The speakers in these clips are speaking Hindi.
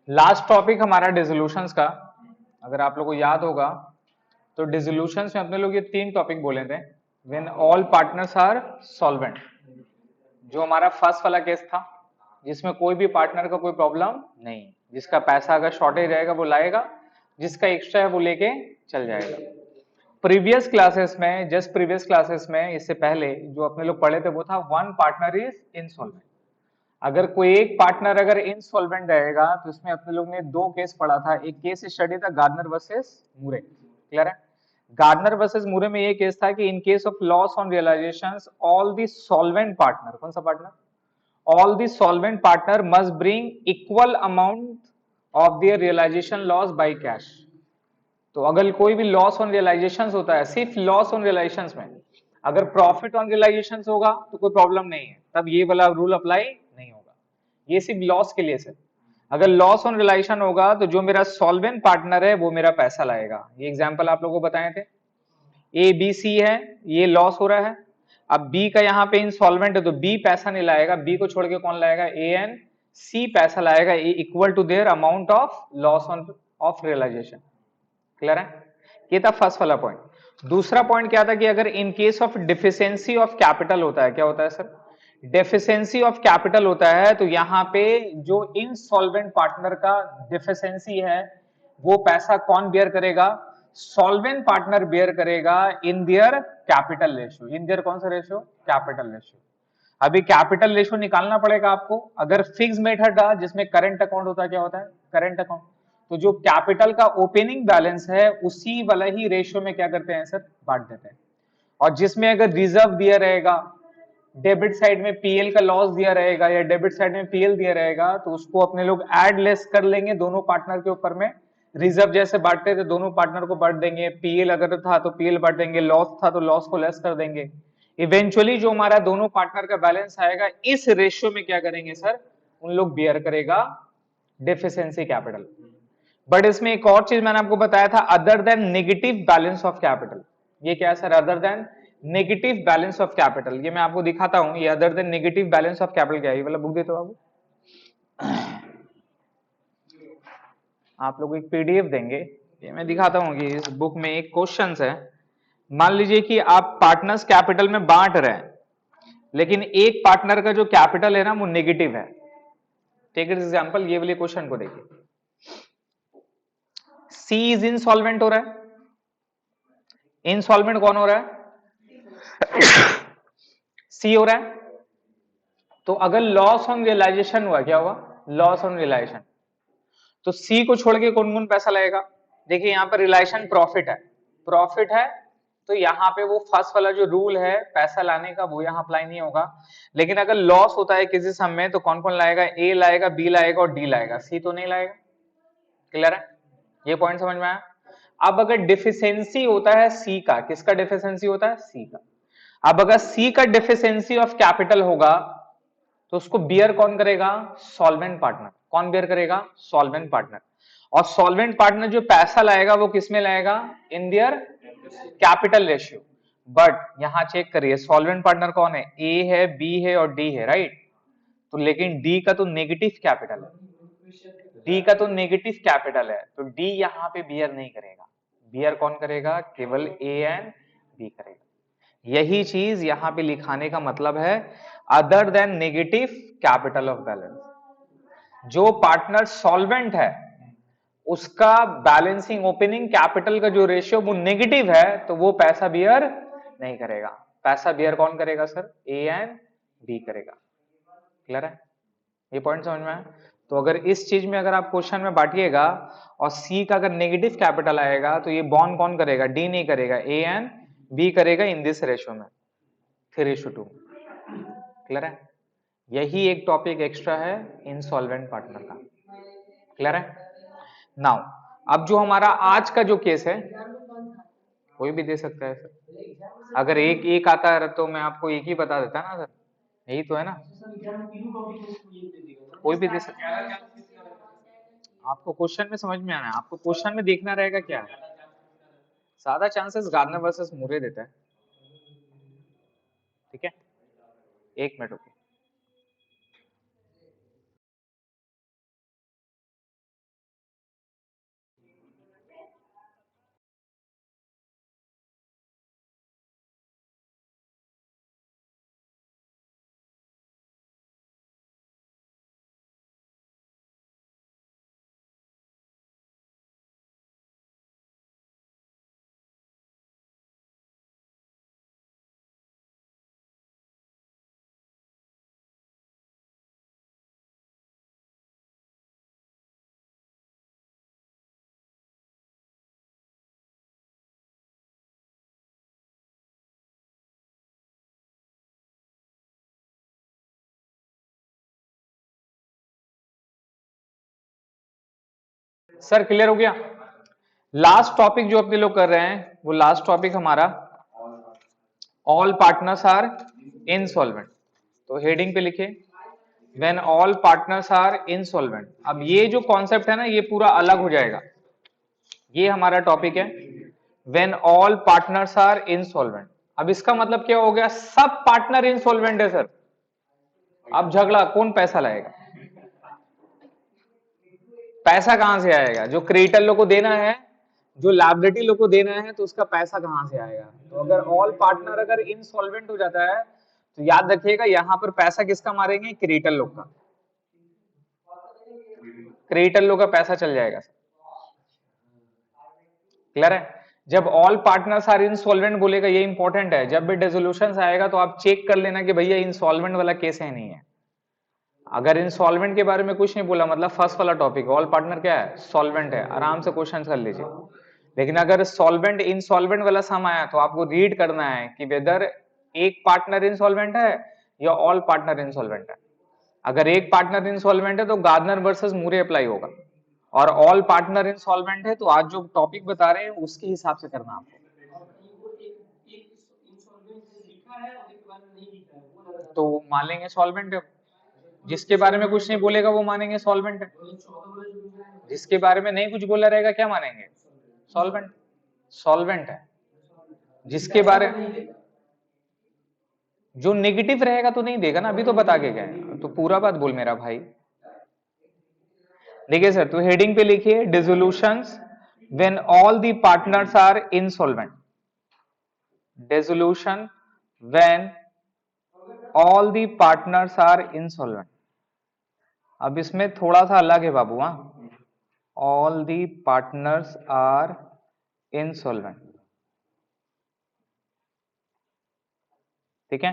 लास्ट टॉपिक हमारा डिसोल्यूशंस का, अगर आप लोगों को याद होगा तो डिसोल्यूशंस में अपने लोग ये 3 टॉपिक बोले थे। When all partners are solvent, जो हमारा फर्स्ट वाला केस था, जिसमें कोई भी पार्टनर का कोई प्रॉब्लम नहीं, जिसका पैसा अगर शॉर्टेज रहेगा वो लाएगा, जिसका एक्स्ट्रा है वो लेके चल जाएगा। प्रीवियस क्लासेस में, जस्ट प्रीवियस क्लासेस में, इससे पहले जो अपने लोग पढ़े थे वो था वन पार्टनर इज इनसॉल्वेंट। अगर कोई एक पार्टनर अगर इनसॉल्वेंट रहेगा तो इसमें अपने लोग ने 2 केस पढ़ा था। एक केस स्टडी था गार्डनर वर्सेस मूरे, क्लियर है। गार्डनर वर्सेस मूरे में ये केस था कि in case of loss on realisations all the solvent partner, कौन सा partner, all the solvent partner must bring equal amount of their realization loss by cash। तो अगर कोई भी लॉस ऑन रियलाइजेशन होता है, सिर्फ लॉस ऑन रियलाइजेशन में, अगर प्रॉफिट ऑन रियलाइजेशन होगा तो कोई प्रॉब्लम नहीं है, तब ये वाला रूल अप्लाई नहीं होगा। ये सिर्फ लॉस के लिए से। अगर लॉस ऑन रियलाइजेशन होगा तो जो मेरा सॉल्वेंट पार्टनर है वो मेरा पैसा लाएगा। ये एग्जांपल आप लोगों को बताए थे। ए बी सी है, ये लॉस हो रहा है। अब बी का यहाँ पे इंसॉल्वेंट है तो बी पैसा नहीं लाएगा, बी को छोड़ के कौन लाएगा, ए एन सी पैसा लाएगा, A equal to their amount of loss on of realisation. Clear है। ये था फर्स्ट वाला पॉइंट। दूसरा पॉइंट क्या था कि अगर in case of deficiency of capital होता है, क्या होता है सर, डेफिशिएंसी ऑफ कैपिटल होता है, तो यहां पे जो इनसॉल्वेंट पार्टनर का डिफिशियंसी है वो पैसा कौन बेयर करेगा, सॉल्वेंट पार्टनर बेयर करेगा in their capital ratio. In their कौन सा रेशियो, कैपिटल रेशियो। अभी कैपिटल रेशियो निकालना पड़ेगा आपको। अगर फिक्स मेथड था जिसमें करंट अकाउंट होता है, क्या होता है, करंट अकाउंट, तो जो कैपिटल का ओपनिंग बैलेंस है उसी वाला ही रेशियो में क्या करते हैं सर, बांट देते हैं। और जिसमें अगर रिजर्व दिया रहेगा, डेबिट साइड में पीएल का लॉस दिया रहेगा या डेबिट साइड में पीएल दिया रहेगा, तो उसको अपने लोग ऐड लेस कर लेंगे दोनों पार्टनर के ऊपर में। रिजर्व जैसे बांटते थे दोनों पार्टनर को बांट देंगे, पीएल अगर था तो पीएल बांट देंगे, लॉस था तो लॉस को लेस कर देंगे। इवेंचुअली जो हमारा दोनों पार्टनर का बैलेंस आएगा इस रेशियो में क्या करेंगे सर, उन लोग बियर करेगा डेफिशिएंसी कैपिटल। बट इसमें एक और चीज मैंने आपको बताया था, other than negative balance of capital. ये क्या है sir, other than negative balance of capital. ये मैं आपको दिखाता हूं, ये other than negative balance of capital क्या है। ये वाला बुक देते हो बाबू, आप लोग एक पीडीएफ देंगे, ये मैं दिखाता हूं कि इस बुक में एक क्वेश्चन है। मान लीजिए कि आप पार्टनर्स कैपिटल में बांट रहे हैं, लेकिन एक पार्टनर का जो कैपिटल है ना वो नेगेटिव है। टेक इट एग्जांपल, ये वाले क्वेश्चन को देखिए। सी इज इनसॉल्वेंट हो रहा है। इनसॉल्वेंट कौन हो रहा है, सी हो रहा है। तो अगर लॉस ऑन रियलाइजेशन हुआ, क्या हुआ, लॉस ऑन रियलाइजेशन, तो सी को छोड़ के कौन कौन पैसा लगेगा। देखिए यहां पर रियलाइजेशन प्रॉफिट है, प्रॉफिट है, तो यहां पे वो फर्स्ट वाला जो रूल है पैसा लाने का वो यहां अप्लाई नहीं होगा। लेकिन अगर लॉस होता है किसी सम में तो कौन कौन लाएगा, ए लाएगा, बी लाएगा और डी लाएगा, सी तो नहीं लाएगा। क्लियर है, ये पॉइंट समझ में आया। अब अगर डिफिशियंसी होता है सी का, किसका डिफिशियंसी होता है, सी का। अब अगर सी का डिफिशियंसी ऑफ कैपिटल होगा तो उसको बियर कौन करेगा, सॉल्वेंट पार्टनर। कौन बियर करेगा, सॉल्वेंट पार्टनर। और सॉल्वेंट पार्टनर जो पैसा लाएगा वो किसमें लाएगा, इन दियर कैपिटल रेशियो। बट यहां चेक करिए सॉल्वेंट पार्टनर कौन है, ए है, बी है और डी है, राइट। तो लेकिन डी का तो नेगेटिव कैपिटल है, डी का तो नेगेटिव कैपिटल है, तो डी यहां पे बियर नहीं करेगा। बियर कौन करेगा, केवल ए एंड बी करेगा। यही चीज यहां पे लिखाने का मतलब है, other than negative capital of balance. जो पार्टनर सॉल्वेंट है उसका बैलेंसिंग ओपनिंग कैपिटल का जो रेशियो वो नेगेटिव है, तो वो पैसा बियर नहीं करेगा। पैसा बियर कौन करेगा सर, ए एंड बी करेगा। क्लियर है, ये पॉइंट समझ में आया। तो अगर इस चीज में अगर आप क्वेश्चन में बांटिएगा और सी का अगर नेगेटिव कैपिटल आएगा तो ये बॉन्ड कौन करेगा, डी नहीं करेगा, ए एंड बी करेगा इन दिस रेशियो में 3:2। क्लियर है, यही एक टॉपिक एक्स्ट्रा है इनसॉल्वेंट पार्टनर का। क्लियर है। नाउ अब जो हमारा आज का जो केस है, कोई भी दे सकता है सर। अगर एक एक आता है तो मैं आपको एक ही बता देता ना सर, यही तो है ना, कोई भी दे सकता है। आपको क्वेश्चन में समझ में आना है, आपको क्वेश्चन में देखना रहेगा क्या है। ज्यादा चांसेस गार्डनर वर्सेस मुरे देता है। ठीक है, एक मिनट रुकिए। सर क्लियर हो गया? लास्ट टॉपिक जो अपने लोग कर रहे हैं वो लास्ट टॉपिक हमारा ऑल पार्टनर्स आर इनसॉल्वेंट। तो हेडिंग पे लिखे when all partners are insolvent. अब ये जो कॉन्सेप्ट है ना ये पूरा अलग हो जाएगा। ये हमारा टॉपिक है when all partners are insolvent. अब इसका मतलब क्या हो गया? सब पार्टनर इनसॉल्वेंट है सर। अब झगड़ा कौन पैसा लाएगा? पैसा कहां से आएगा? जो क्रेडिटर लोग को देना है, जो लायबिलिटी लोग को देना है, तो उसका पैसा कहां से आएगा? तो अगर ऑल पार्टनर अगर इनसॉल्वेंट हो जाता है तो याद रखिएगा यहां पर पैसा किसका मारेंगे? क्रेडिटर लोग का। क्रेडिटर लोग का पैसा चल जाएगा। क्लियर है? जब ऑल पार्टनर्स आर इनसॉल्वेंट बोलेगा ये इंपॉर्टेंट है। जब भी डिसोल्यूशन आएगा तो आप चेक कर लेना कि भैया इंसॉल्वेंट वाला केस है नहीं है। अगर इंसॉल्वेंट के बारे में कुछ नहीं बोला मतलब फर्स्ट वाला टॉपिक ऑल पार्टनर क्या है? सॉल्वेंट है, आराम से क्वेश्चन कर लीजिए। लेकिन अगर सॉल्वेंट इंसॉल्वेंट वाला सम आया तो आपको रीड करना है कि वेदर एक पार्टनर इंसॉल्वेंट है या ऑल पार्टनर इंसॉल्वेंट है। अगर एक पार्टनर इंसॉल्वेंट है तो गार्डनर वर्सेस मूरे अप्लाई होगा, और ऑल पार्टनर इंसॉल्वेंट है तो आज जो टॉपिक बता रहे हैं उसके हिसाब से करना आपको। तो मान लेंगे सॉल्वेंट है। जिसके बारे में कुछ नहीं बोलेगा वो मानेंगे सॉल्वेंट है। जिसके बारे में नहीं कुछ बोला रहेगा क्या मानेंगे? सॉल्वेंट। सॉल्वेंट है। जिसके बारे जो नेगेटिव रहेगा तो नहीं देगा ना, अभी तो बता के गए। तो पूरा बात बोल मेरा भाई। देखिए सर, तो हेडिंग पे लिखिए dissolutions when all the partners are insolvent. Dissolution when all the partners are insolvent. अब इसमें थोड़ा सा अलग है बाबू। हाँ, all the partners are insolvent. ठीक है?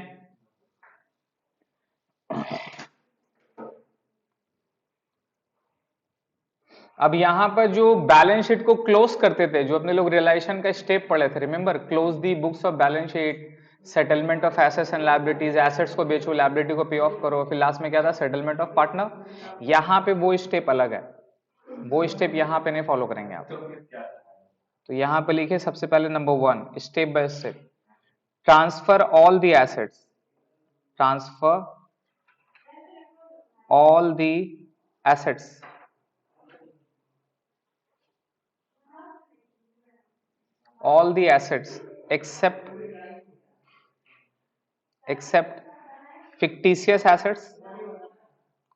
अब यहां पर जो बैलेंस शीट को क्लोज करते थे, जो अपने लोग रियलाइजेशन का स्टेप पढ़े थे, remember close the books of balance sheet, settlement of assets and liabilities, assets को बेचो, लायबिलिटी को पे ऑफ करो, फिर लास्ट में क्या था? Settlement of partner. यहां पे वो स्टेप अलग है, वो स्टेप यहां पे नहीं फॉलो करेंगे आप। तो यहां पे लिखे सबसे पहले number 1 step by step transfer all the assets, transfer all the assets all the assets except fictitious assets।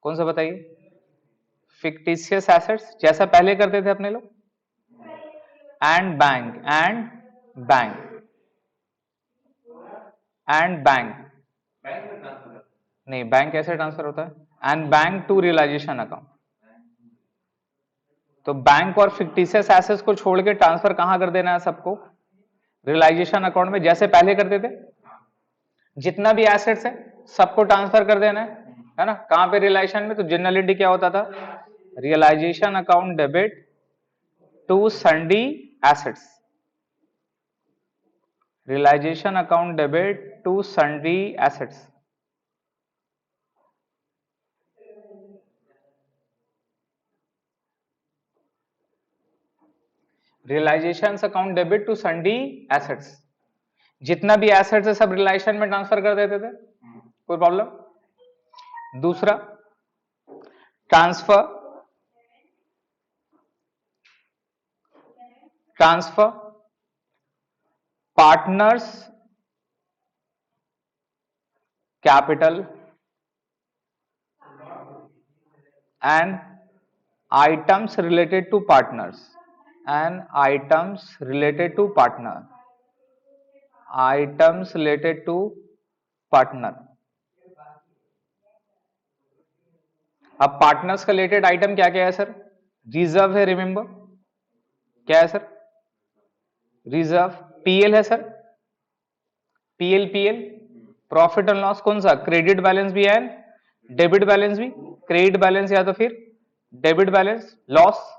कौन सा बताइए? fictitious assets जैसा पहले करते थे अपने लोग, एंड बैंक नहीं, बैंक कैसे ट्रांसफर होता है? And bank to realisation account. तो बैंक और फिक्टिशियस एसेट्स को छोड़ के ट्रांसफर कहां कर देना है सबको? रियलाइजेशन अकाउंट में, जैसे पहले करते थे। जितना भी एसेट्स है सबको ट्रांसफर कर देना है ना? कहां पे? रियलाइजेशन में। तो जनरलिटी क्या होता था? Realisation account debit to sundry assets, realisation account debit to sundry assets. Realisation account debit to sundry assets. जितना भी एसेट्स है सब रियलाइजेशन में ट्रांसफर कर देते थे, कोई प्रॉब्लम? दूसरा, transfer partners capital and items related to partners and items related to partner, items related to partner। अब पार्टनर्स का रिलेटेड आइटम क्या क्या है सर? रिजर्व है, रिमेंबर क्या है सर? रिजर्व। पीएल है sir, PL profit and loss. कौन सा? क्रेडिट बैलेंस भी है, डेबिट बैलेंस भी। क्रेडिट बैलेंस या तो फिर डेबिट बैलेंस, लॉस।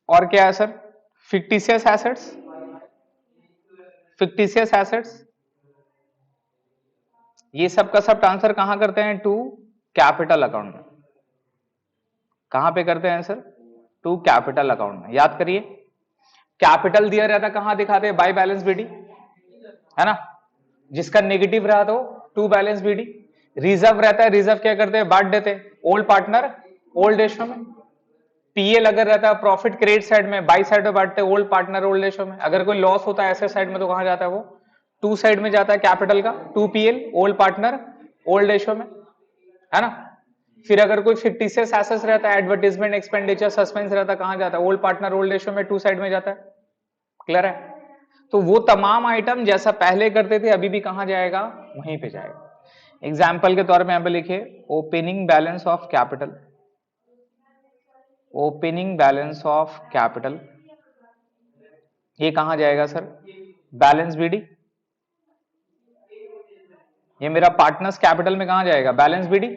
और क्या है sir? Fictitious assets, fictitious assets ये सब का सब ट्रांसफर कहां करते हैं? टू कैपिटल अकाउंट में। कहां पे करते हैं सर? टू कैपिटल अकाउंट में। याद करिए, कैपिटल दिया रहता कहां दिखाते हैं, बाय बैलेंस बीडी, है ना, जिसका नेगेटिव रहा तो टू बैलेंस बीडी। रिजर्व रहता है, रिजर्व क्या करते हैं, बांट देते, ओल्ड पार्टनर ओल्ड रेशो में। पीएल अगर रहता है प्रॉफिट क्रेडिट साइड में, बाई साइड में बांटते हैं, ओल्ड पार्टनर ओल्ड रेशो में। अगर कोई लॉस होता है ऐसे साइड में तो कहां जाता है वो, टू साइड में जाता है कैपिटल का, to PL old partner old ratio में, है ना। फिर अगर कोई फिक्टिशियस एसेट्स रहता है, एडवर्टाइजमेंट एक्सपेंडिचर सस्पेंस रहता है, कहां जाता है, ओल्ड पार्टनर ओल्ड रेशो में, टू साइड में जाता है। क्लियर है। तो वो तमाम आइटम जैसा पहले करते थे अभी भी कहां जाएगा, वहीं पे जाएगा। एग्जाम्पल के तौर पे यहां पे लिखिए, opening balance of capital, opening balance of capital, ये कहां जाएगा सर, बैलेंस बीडी। ये मेरा पार्टनर्स कैपिटल में कहां जाएगा, बैलेंस बीडी,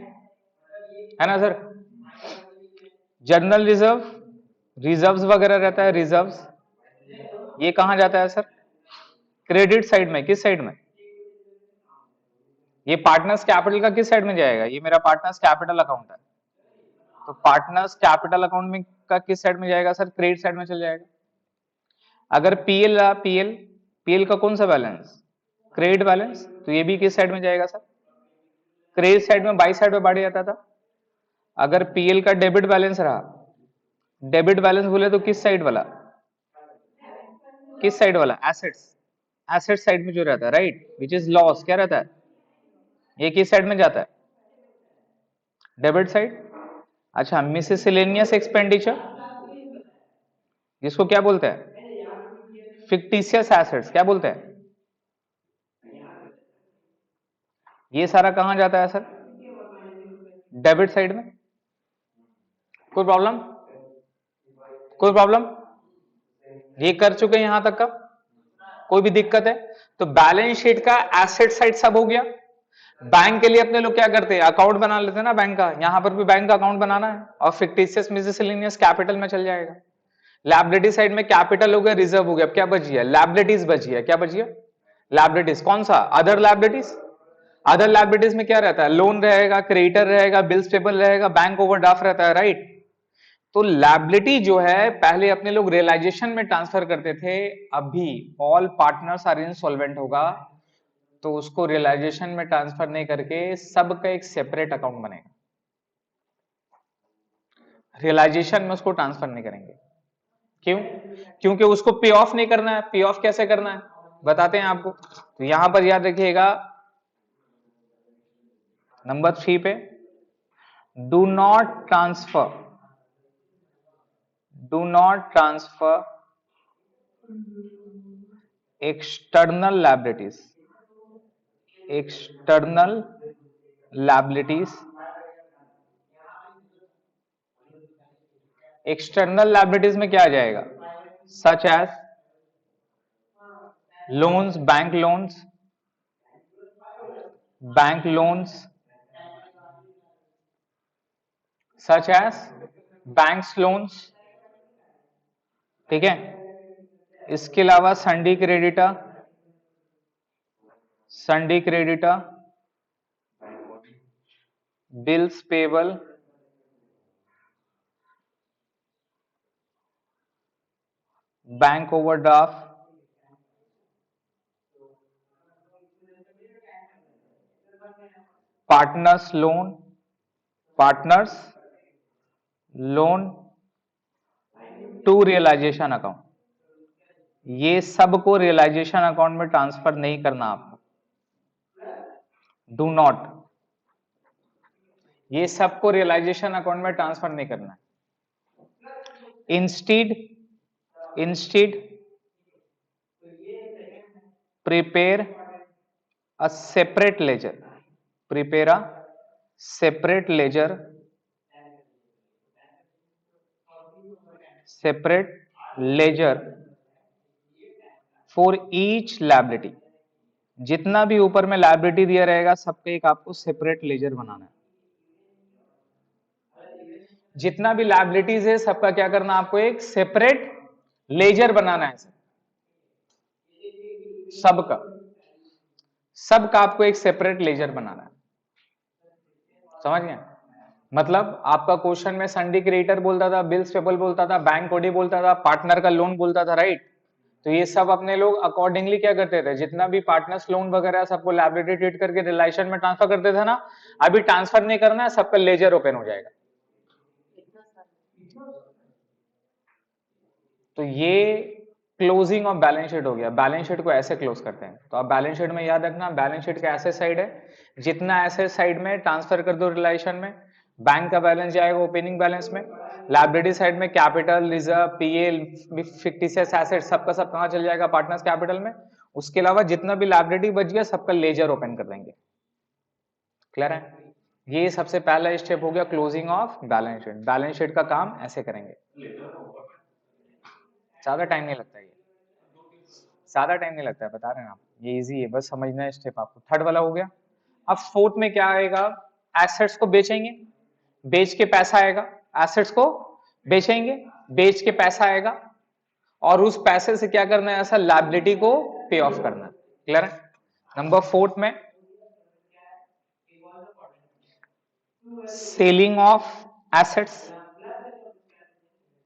है ना सर। जनरल रिजर्व, रिजर्व्स वगैरह रहता है, रिजर्व्स ये कहां जाता है सर, क्रेडिट साइड में। किस साइड में, ये पार्टनर्स कैपिटल का किस साइड में जाएगा, ये मेरा पार्टनर्स कैपिटल अकाउंट है, तो पार्टनर्स कैपिटल अकाउंट में का किस साइड में जाएगा सर, क्रेडिट साइड में चल जाएगा। अगर पीएल रहा, पीएल, पीएल का कौन सा बैलेंस, क्रेडिट बैलेंस, तो ये भी किस साइड में जाएगा सर, क्रेडिट साइड में, बाई साइड में बांट जाता था। अगर पीएल का डेबिट बैलेंस रहा, डेबिट बैलेंस बोले तो किस साइड वाला, किस साइड वाला, एसेट्स, एसेट साइड में जो रहता है, राइट, विच इज लॉस, क्या रहता है, ये किस साइड में जाता है, डेबिट साइड। अच्छा, मिससेलेनियस एक्सपेंडिचर, जिसको क्या बोलते हैं, फिक्टिशियस एसेट्स, क्या बोलते हैं, ये सारा कहां जाता है सर, डेबिट साइड में। कोई प्रॉब्लम, कोई प्रॉब्लम, ये कर चुके हैं यहां तक का, कोई भी दिक्कत है। तो बैलेंस शीट का एसेट साइड सब हो गया। बैंक के लिए अपने लोग क्या करते हैं, अकाउंट बना लेते हैं ना बैंक का, यहां पर भी बैंक का अकाउंट बनाना है और फिक्टिशियस मिससेलेनियस कैपिटल में चल जाएगा। लायबिलिटी साइड में कैपिटल हो गया, रिजर्व हो गया, अब क्या बच गया, लायबिलिटीज बच गया, क्या बच गया, लायबिलिटीज। कौन सा, अदर लायबिलिटीज। अदर लायबिलिटीज में क्या रहता है, लोन रहेगा, क्रेडिटर रहेगा, बिल्स पेबल रहेगा, बैंक ओवरड्राफ्ट रहता है, राइट। तो लायबिलिटी जो है पहले अपने लोग रियलाइजेशन में ट्रांसफर करते थे, अभी ऑल पार्टनर्स आर इनसॉल्वेंट होगा तो उसको रियलाइजेशन में ट्रांसफर नहीं करके सबका एक सेपरेट अकाउंट बनेगा, रियलाइजेशन में उसको ट्रांसफर नहीं करेंगे। क्यों, क्योंकि उसको पे ऑफ नहीं करना है। पे ऑफ कैसे करना है बताते हैं आपको। तो यहां पर याद रखिएगा नंबर 3 पे, do not transfer, do not transfer external liabilities, external liabilities. External liabilities में क्या आ जाएगा, such as loans, bank loans, bank loans, such as banks loans, ठीक है। इसके अलावा sundry creditor, sundry creditor, bills payable, bank overdraft, partners loan, partners loan to realisation account. ये सबको रियलाइजेशन अकाउंट में ट्रांसफर नहीं करना आपको, डू नॉट, ये सबको रियलाइजेशन अकाउंट में ट्रांसफर नहीं करना है। Instead, instead prepare a separate ledger, prepare a separate ledger, separate ledger for each liability. जितना भी ऊपर में लायबिलिटी दिया रहेगा सबका एक आपको सेपरेट लेजर बनाना है। जितना भी लायबिलिटीज है सबका क्या करना है, आपको एक सेपरेट लेजर बनाना है। सबका, सबका आपको एक सेपरेट लेजर बनाना है, समझ गए। मतलब आपका क्वेश्चन में सन्डी क्रेडिटर बोलता था, बिल्स पेबल बोलता था, बैंक ओडी बोलता था, पार्टनर का लोन बोलता था, राइट? तो ये सब अपने लोग अकॉर्डिंगली क्या करते थे, जितना भी पार्टनर्स लोन वगैरह सबको लायबिलिटी ट्रीट करके रिलेशन में ट्रांसफर करते थे ना, अभी ट्रांसफर नहीं करना है, सबका लेजर ओपन हो जाएगा। तो ये क्लोजिंग ऑफ बैलेंस शीट हो गया। बैलेंस शीट को ऐसे क्लोज करते हैं। तो आप बैलेंस शीट में याद रखना, बैलेंस शीट का एसेट साइड है, जितना एसेट साइड में ट्रांसफर कर दो रिलेशन में, बैंक का बैलेंस जाएगा ओपनिंग बैलेंस में, लायबिलिटी साइड में capital, reserve, PL, fictitious asset सबका सब कहां चल जाएगा, पार्टनर्स कैपिटल में। उसके अलावा जितना भी लायबिलिटी बच गया सबका लेजर ओपन कर देंगे। क्लियर है? ये सबसे पहला स्टेप हो गया closing of balance sheet. Balance sheet का काम ऐसे करेंगे, ज्यादा टाइम नहीं लगता, ये ज्यादा टाइम नहीं लगता है, बता रहे हैं आप, ये इजी है, बस समझना है स्टेप आपको। थर्ड वाला हो गया। अब फोर्थ में क्या आएगा, एसेट्स को बेचेंगे, बेच के पैसा आएगा, एसेट्स को बेचेंगे, बेच के पैसा आएगा, और उस पैसे से क्या करना है, ऐसा लायबिलिटी को पे ऑफ करना। क्लियर है? नंबर फोर्थ में selling of assets,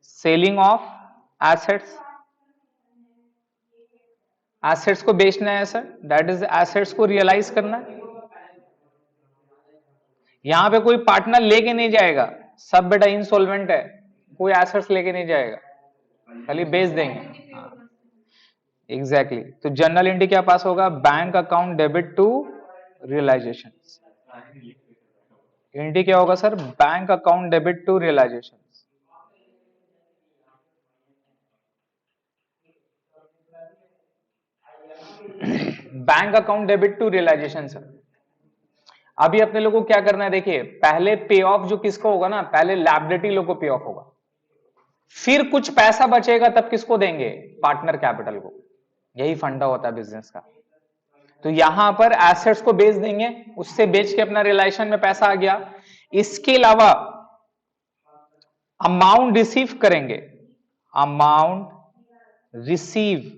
selling of assets, assets को बेचना है सर, दैट इज एसेट्स को रियलाइज करना है। यहां पे कोई पार्टनर लेके नहीं जाएगा, सब बेटा इंसॉल्वेंट है, कोई एसेट्स लेके नहीं जाएगा, खाली बेच देंगे। हाँ एग्जैक्टली। तो जर्नल एंट्री क्या पास होगा, bank account debit to realisation. Entry क्या होगा sir, bank account debit to realisation. Bank account debit to realisation sir. अभी अपने लोगों को क्या करना है, देखिए पहले पे ऑफ जो किसको होगा ना, पहले लायबिलिटी लोग को पे ऑफ होगा, फिर कुछ पैसा बचेगा तब किसको देंगे, पार्टनर कैपिटल को। यही फंडा होता है बिजनेस का। तो यहां पर एसेट्स को बेच देंगे, उससे बेच के अपना रियलाइजेशन में पैसा आ गया। इसके अलावा अमाउंट रिसीव करेंगे, amount receive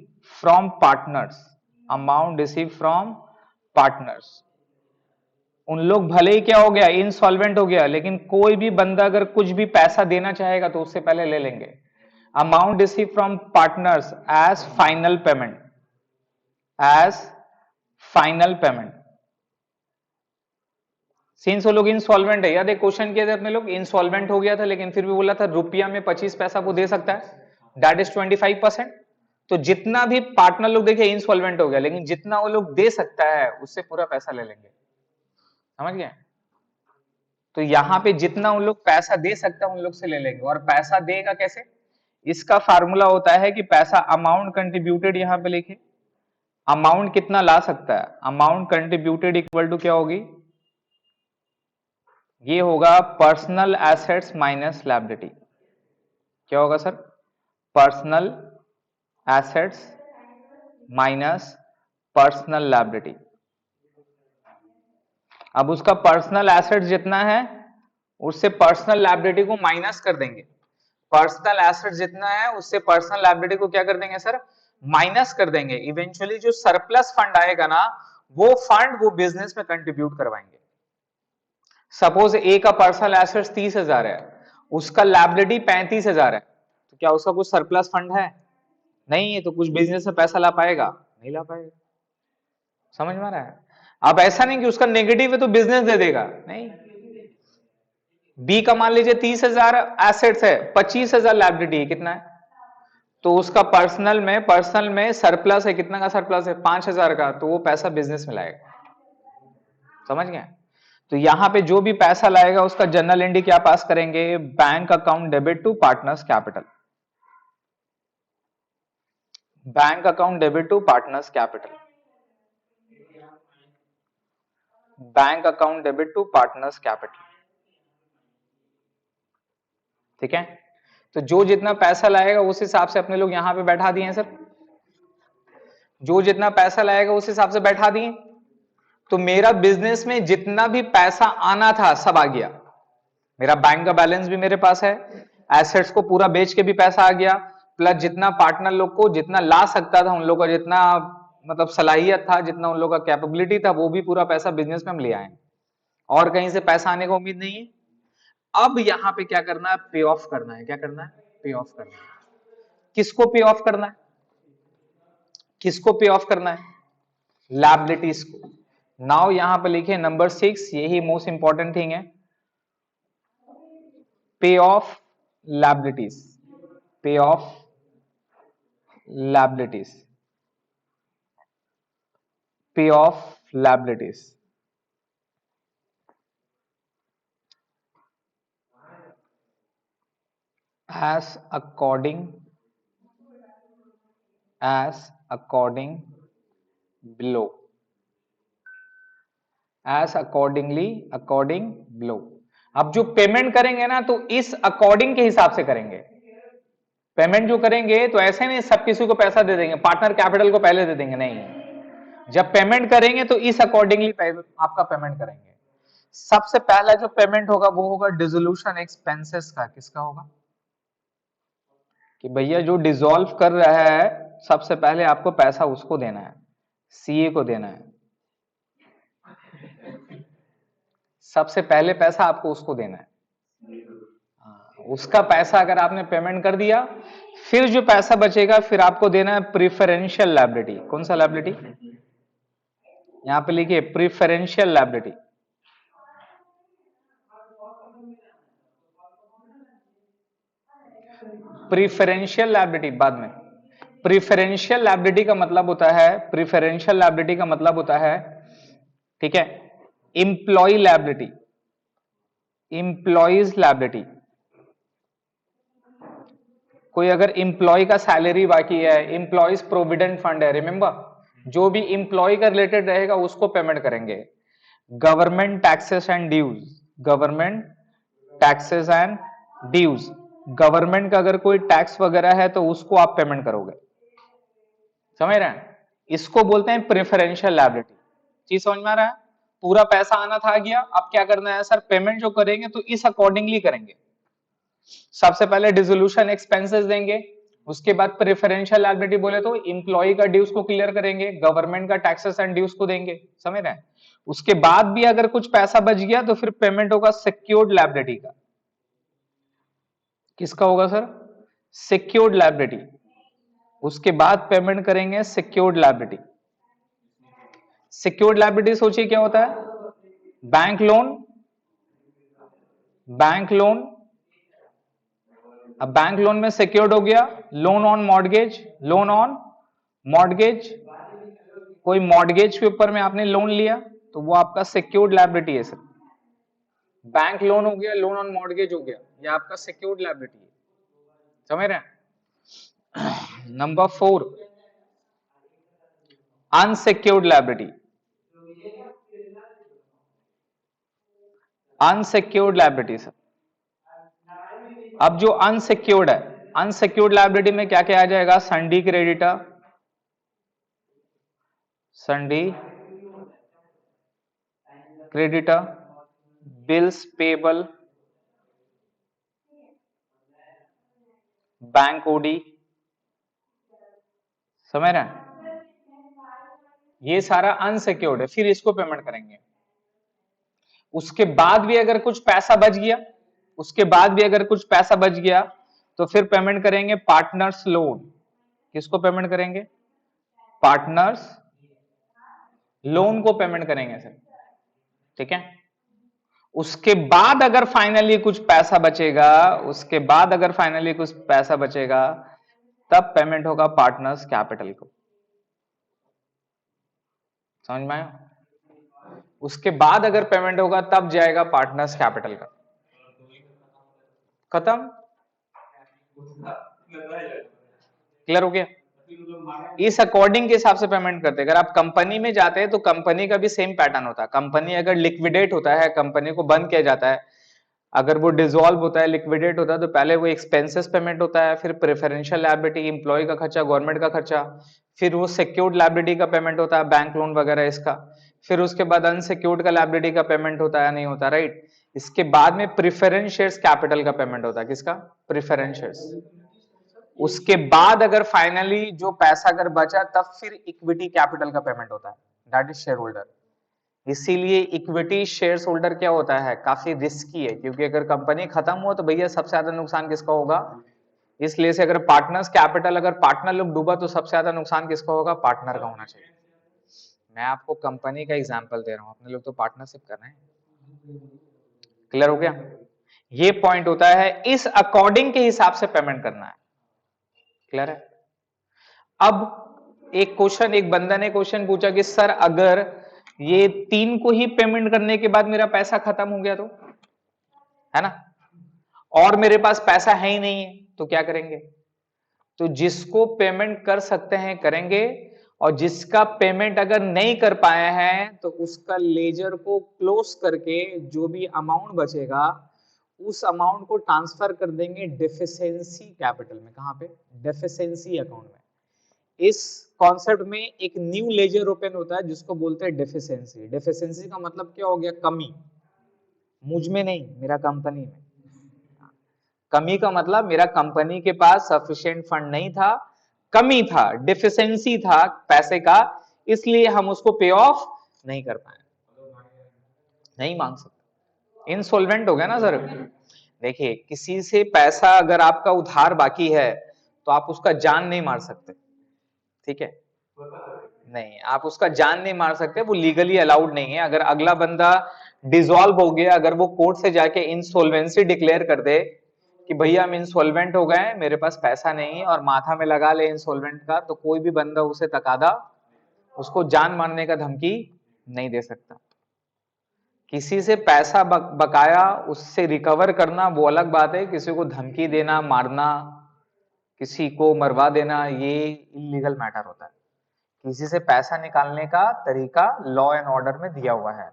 from partners, amount receive from partners. उन लोग भले ही क्या हो गया, इनसॉल्वेंट हो गया, लेकिन कोई भी बंदा अगर कुछ भी पैसा देना चाहेगा तो उससे पहले ले लेंगे। Amount receive from partners as final payment, as final payment. Since वो लोग इंसॉल्वेंट है, याद है क्वेश्चन किया था अपने लोग, इंसॉल्वेंट हो गया था लेकिन फिर भी बोला था रुपया में 25 पैसा वो दे सकता है, दैट इज 25%। तो जितना भी पार्टनर लोग देखिए इंसॉल्वेंट हो गया, लेकिन जितना वो लोग दे सकता है उससे पूरा पैसा ले लेंगे। समझ गए? तो यहां पे जितना उन लोग पैसा दे सकता है उन लोग से ले लेंगे। और पैसा देगा कैसे, इसका फार्मूला होता है कि पैसा अमाउंट कंट्रीब्यूटेड, यहां पे लिखे अमाउंट कितना ला सकता है, अमाउंट कंट्रीब्यूटेड इक्वल टू क्या होगी, ये होगा पर्सनल एसेट्स माइनस लायबिलिटी। क्या होगा sir, personal assets minus personal liability. अब उसका पर्सनल एसेट जितना है उससे पर्सनल लायबिलिटी को माइनस कर देंगे। पर्सनल एसेट जितना है उससे पर्सनल लायबिलिटी को क्या कर देंगे सर, माइनस कर देंगे। इवेंचुअली जो सरप्लस फंड आएगा ना, वो फंड वो बिजनेस में कंट्रीब्यूट करवाएंगे। सपोज ए का पर्सनल एसेट 30,000 है, उसका लायबिलिटी 35,000 है, तो क्या उसका कुछ सरप्लस फंड है? नहीं है। तो कुछ बिजनेस में पैसा ला पाएगा? नहीं ला पाएगा। समझ में आ रहा है? अब ऐसा नहीं कि उसका नेगेटिव है तो बिजनेस दे देगा, नहीं। बी का मान लीजिए 30,000 एसेट्स है, 25,000 लायबिलिटी है, कितना है, तो उसका पर्सनल में सरप्लस है, कितना का सरप्लस है, 5,000 का, तो वो पैसा बिजनेस में लाएगा। समझ गए? तो यहां पे जो भी पैसा लाएगा उसका जर्नल एंट्री क्या पास करेंगे, bank account debit to partners capital, bank account debit to partners capital, bank account debit to partners capital. ठीक है? तो जो जितना पैसा लाएगा उस हिसाब से अपने लोग यहां पे बैठा दिए हैं सर, जो जितना पैसा लाएगा उस हिसाब से बैठा दिए। तो मेरा बिजनेस में जितना भी पैसा आना था सब आ गया, मेरा बैंक का बैलेंस भी मेरे पास है, एसेट्स को पूरा बेच के भी पैसा आ गया, प्लस जितना पार्टनर लोग को जितना ला सकता था, उन लोग का जितना मतलब सलाहियत था, जितना उन लोग का कैपेबिलिटी था, वो भी पूरा पैसा बिजनेस में हम ले आए। और कहीं से पैसा आने का उम्मीद नहीं है। अब यहां पे क्या करना है, पे ऑफ करना है। क्या करना है, पे ऑफ करना है। किसको पे ऑफ करना है, किसको पे ऑफ करना है, लायबिलिटीज को। नाउ यहां पे लिखे नंबर 6, यही मोस्ट इंपॉर्टेंट थिंग है, पे ऑफ लायबिलिटीज, पे ऑफ लायबिलिटीज, पे of liabilities. as according below, as according below। अब जो पेमेंट करेंगे ना तो इस अकॉर्डिंग के हिसाब से करेंगे। पेमेंट जो करेंगे तो ऐसे नहीं सब किसी को पैसा दे देंगे, पार्टनर कैपिटल को पहले दे देंगे, नहीं। जब पेमेंट करेंगे तो इस अकॉर्डिंगली आपका पेमेंट करेंगे। सबसे पहला जो पेमेंट होगा वो होगा डिसोल्यूशन एक्सपेंसेस का। किसका होगा, कि भैया जो डिसॉल्व कर रहा है सबसे पहले आपको पैसा उसको देना है, सीए को देना है। सबसे पहले पैसा आपको उसको देना है। उसका पैसा अगर आपने पेमेंट कर दिया, फिर जो पैसा बचेगा फिर आपको देना है प्रिफरेंशियल लायबिलिटी। कौन सा लायबिलिटी, यहां पे लिखिए प्रिफरेंशियल लायबिलिटी। प्रिफरेंशियल लायबिलिटी बाद में। प्रिफरेंशियल लायबिलिटी का मतलब होता है, प्रिफरेंशियल लायबिलिटी का मतलब होता है, ठीक है, इंप्लॉय लायबिलिटी, इंप्लॉइज लायबिलिटी। कोई अगर इंप्लॉय का सैलरी बाकी है, इंप्लॉइज प्रोविडेंट फंड है, रिमेंबर जो भी इंप्लॉय का रिलेटेड रहेगा उसको पेमेंट करेंगे। Government taxes and dues, government taxes and dues, government का अगर कोई टैक्स वगैरह है तो उसको आप पेमेंट करोगे। समझ रहे हैं, इसको बोलते हैं प्रेफरेंशियल लायबिलिटी। चीज समझ में आ रहा है, पूरा पैसा आना था गया, अब क्या करना है सर, पेमेंट जो करेंगे तो इस अकॉर्डिंगली करेंगे। सबसे पहले डिसोल्यूशन एक्सपेंसेस देंगे, उसके बाद प्रेफरेंशियल लायबिलिटी बोले तो इंप्लॉय का ड्यूज को क्लियर करेंगे, गवर्नमेंट का टैक्सेस एंड ड्यूज को देंगे। समझ रहे हैं, उसके बाद भी अगर कुछ पैसा बच गया तो फिर पेमेंट होगा सिक्योर्ड लायबिलिटी का। किसका होगा सर, सिक्योर्ड लायबिलिटी। उसके बाद पेमेंट करेंगे सिक्योर्ड लायबिलिटी। सिक्योर्ड लायबिलिटी सोचिए क्या होता है, बैंक लोन, बैंक लोन। अब बैंक लोन में सिक्योर्ड हो गया, loan on mortgage, loan on mortgage, कोई मॉर्गेज के ऊपर में आपने लोन लिया तो वो आपका सिक्योर्ड लायबिलिटी है सर। बैंक लोन हो गया, लोन ऑन मॉर्गेज हो गया, ये आपका सिक्योर्ड लायबिलिटी है। समझ रहे हैं। Number 4, unsecured liability. Unsecured liability sir, अब जो अनसिक्योर्ड है, अनसिक्योर्ड लायबिलिटी में क्या क्या आ जाएगा, sundry creditor, sundry creditor, bills payable, bank OD. समझ रहे हैं, ये सारा अनसिक्योर्ड है, फिर इसको पेमेंट करेंगे। उसके बाद भी अगर कुछ पैसा बच गया, उसके बाद भी अगर कुछ पैसा बच गया तो फिर पेमेंट करेंगे पार्टनर्स लोन। किसको पेमेंट करेंगे, पार्टनर्स लोन को पेमेंट करेंगे सर। ठीक है, उसके बाद अगर फाइनली कुछ पैसा बचेगा, उसके बाद अगर फाइनली कुछ पैसा बचेगा तब पेमेंट होगा पार्टनर्स कैपिटल को। समझ में आया, उसके बाद अगर पेमेंट होगा तब जाएगा पार्टनर्स कैपिटल का। खत्म, क्लियर हो गया। इस अकॉर्डिंग के हिसाब से पेमेंट करते हैं। अगर आप कंपनी में जाते हैं तो कंपनी का भी सेम पैटर्न होता है। कंपनी अगर लिक्विडेट होता है, कंपनी को बंद किया जाता है, अगर वो डिसॉल्व होता है, लिक्विडेट होता है, तो पहले वो एक्सपेंसेस पेमेंट होता है, फिर प्रेफरेंशियल लायबिलिटी, इंप्लॉय का खर्चा, गवर्नमेंट का खर्चा, फिर वो सिक्योर्ड लायबिलिटी का पेमेंट होता है, बैंक लोन वगैरह इसका, फिर उसके बाद अनसिक्योर्ड का लायबिलिटी का पेमेंट होता है, नहीं होता, राइट। इसके बाद में प्रेफरेंस शेयर्स कैपिटल का पेमेंट होता है। किसका, प्रेफरेंस शेयर्स। उसके बाद अगर फाइनली जो पैसा अगर बचा तब फिर इक्विटी कैपिटल का पेमेंट होता है, दैट इज शेयर होल्डर। इसीलिए इक्विटी शेयर होल्डर क्या होता है, काफी रिस्की है, क्योंकि अगर कंपनी खत्म हो तो भैया सबसे ज्यादा नुकसान किसका होगा। इसलिए से अगर पार्टनर्स कैपिटल, अगर पार्टनर लोग डूबा तो सबसे ज्यादा नुकसान किसका होगा, पार्टनर का होना चाहिए। मैं आपको कंपनी का एग्जांपल दे रहा हूं, अपने लोग तो पार्टनरशिप कर रहे हैं। क्लियर हो गया। ये पॉइंट होता है, इस अकॉर्डिंग के हिसाब से पेमेंट करना है। क्लियर है। अब एक क्वेश्चन, एक बंदा ने क्वेश्चन पूछा कि सर अगर ये 3 को ही पेमेंट करने के बाद मेरा पैसा खत्म हो गया तो, है ना, और मेरे पास पैसा है ही नहीं है तो क्या करेंगे। तो जिसको पेमेंट कर सकते हैं करेंगे, और जिसका पेमेंट अगर नहीं कर पाए हैं तो उसका लेजर को क्लोज करके जो भी अमाउंट बचेगा उस अमाउंट को ट्रांसफर कर देंगे डेफिशिएंसी कैपिटल में। कहां पे, डेफिशिएंसी अकाउंट में। इस कॉन्सेप्ट में एक न्यू लेजर ओपन होता है जिसको बोलते हैं डेफिशिएंसी। डेफिशिएंसी का मतलब क्या हो गया, कमी। मुझ में नहीं, मेरा कंपनी में। कमी का मतलब मेरा कंपनी के पास सफिशिएंट फंड नहीं था, कमी था, डिफिशियंसी था पैसे का, इसलिए हम उसको पे ऑफ नहीं कर पाए, नहीं मांग सकते, इंसॉल्वेंट हो गया ना सर। देखिए किसी से पैसा अगर आपका उधार बाकी है तो आप उसका जान नहीं मार सकते, ठीक है, नहीं आप उसका जान नहीं मार सकते, वो लीगली अलाउड नहीं है। अगर अगला बंदा डिसॉल्व हो गया, अगर वो कोर्ट से जाके इंसॉल्वेंसी डिक्लेयर कर दे कि भैया हम इंसॉल्वेंट हो गए, मेरे पास पैसा नहीं है, और माथा में लगा ले इंसॉल्वेंट का, तो कोई भी बंदा उसे तकादा उसको जान मारने का धमकी नहीं दे सकता। किसी से पैसा बकाया उससे रिकवर करना वो अलग बात है, किसी को धमकी देना, मारना, किसी को मरवा देना, ये इलीगल मैटर होता है। किसी से पैसा निकालने का तरीका लॉ एंड ऑर्डर में दिया हुआ है,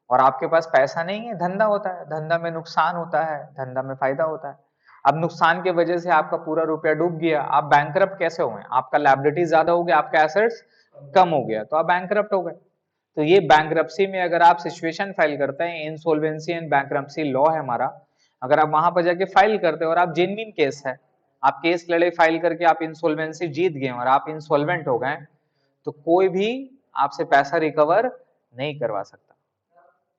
और आपके पास पैसा नहीं है, धंधा होता है, धंधा में नुकसान होता है, धंधा में फायदा होता है। अब नुकसान की वजह से आपका पूरा रुपया डूब गया, आप बैंकरप्ट कैसे हुए, आपका लायबिलिटी ज्यादा हो गया, आपका एसेट्स कम हो गया, तो आप बैंकरप्ट हो गए। तो ये बैंकरप्सी में अगर आप सिचुएशन फाइल करते हैं, इंसॉल्वेंसी एंड बैंकरप्सी लॉ है हमारा, अगर आप वहां पर जाके फाइल करते हो और आप जेन्युइन केस है, आप केस लड़े, फाइल करके आप इंसॉल्वेंसी जीत गए और आप इंसॉल्वेंट हो गए, तो कोई भी आपसे पैसा रिकवर नहीं करवा सकता।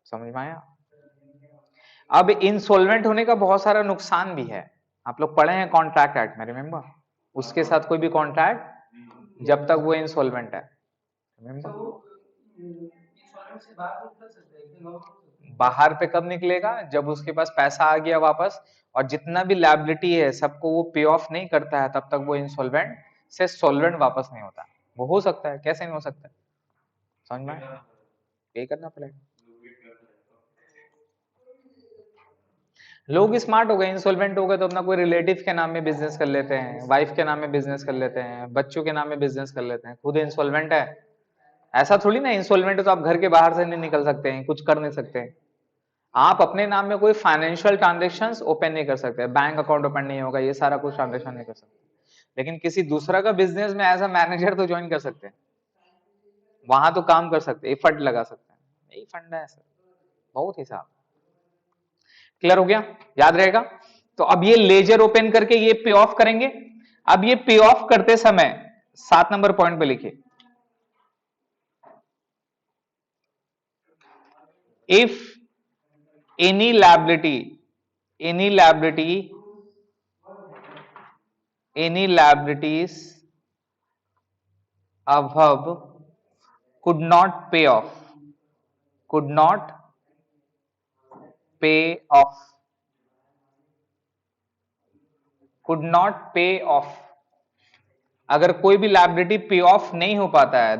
समझ में आया। अब इंसॉल्वेंट होने का बहुत सारा नुकसान भी है, आप लोग पढ़े हैं कॉन्ट्रैक्ट एक्ट में, रिमेंबर, उसके साथ कोई भी कॉन्ट्रैक्ट जब तक वो इंसॉल्वेंट है, रिमेंबर। बाहर पे कब निकलेगा, जब उसके पास पैसा आ गया वापस, और जितना भी लायबिलिटी है सबको वो पे ऑफ नहीं करता है, तब तक वो इंसॉल्वेंट से सॉल्वेंट वापस नहीं होता। वो हो सकता है, कैसे नहीं हो सकता, समझ में, पे करना पड़ेगा। लोग स्मार्ट हो गए, इंसॉल्वेंट हो गए तो अपना कोई रिलेटिव के नाम में बिजनेस कर लेते हैं, वाइफ के नाम में बिजनेस कर लेते हैं, बच्चों के नाम में बिजनेस कर लेते हैं, खुद इंसॉल्वेंट है। ऐसा थोड़ी ना इंसॉल्वेंट है तो आप घर के बाहर से नहीं निकल सकते हैं, कुछ कर नहीं सकते। आप अपने नाम में कोई फाइनेंशियल ट्रांजेक्शंस ओपन नहीं कर सकते, बैंक अकाउंट ओपन नहीं होगा, ये सारा कुछ ट्रांजेक्शन नहीं कर सकते, लेकिन किसी दूसरा का बिजनेस में एज अ मैनेजर तो ज्वाइन कर सकते हैं, वहां तो काम कर सकते हैं, फंड लगा सकते हैं, यही फंड है सर, बहुत हिसाब। क्लियर हो गया, याद रहेगा। तो अब ये लेजर ओपन करके ये पे ऑफ करेंगे। अब ये पे ऑफ करते समय 7 नंबर पॉइंट पे लिखिए, if any liability any liability any liabilities above could not pay off, could not pay off, could not pay off, अगर कोई भी लायबिलिटी पे ऑफ नहीं हो पाता है,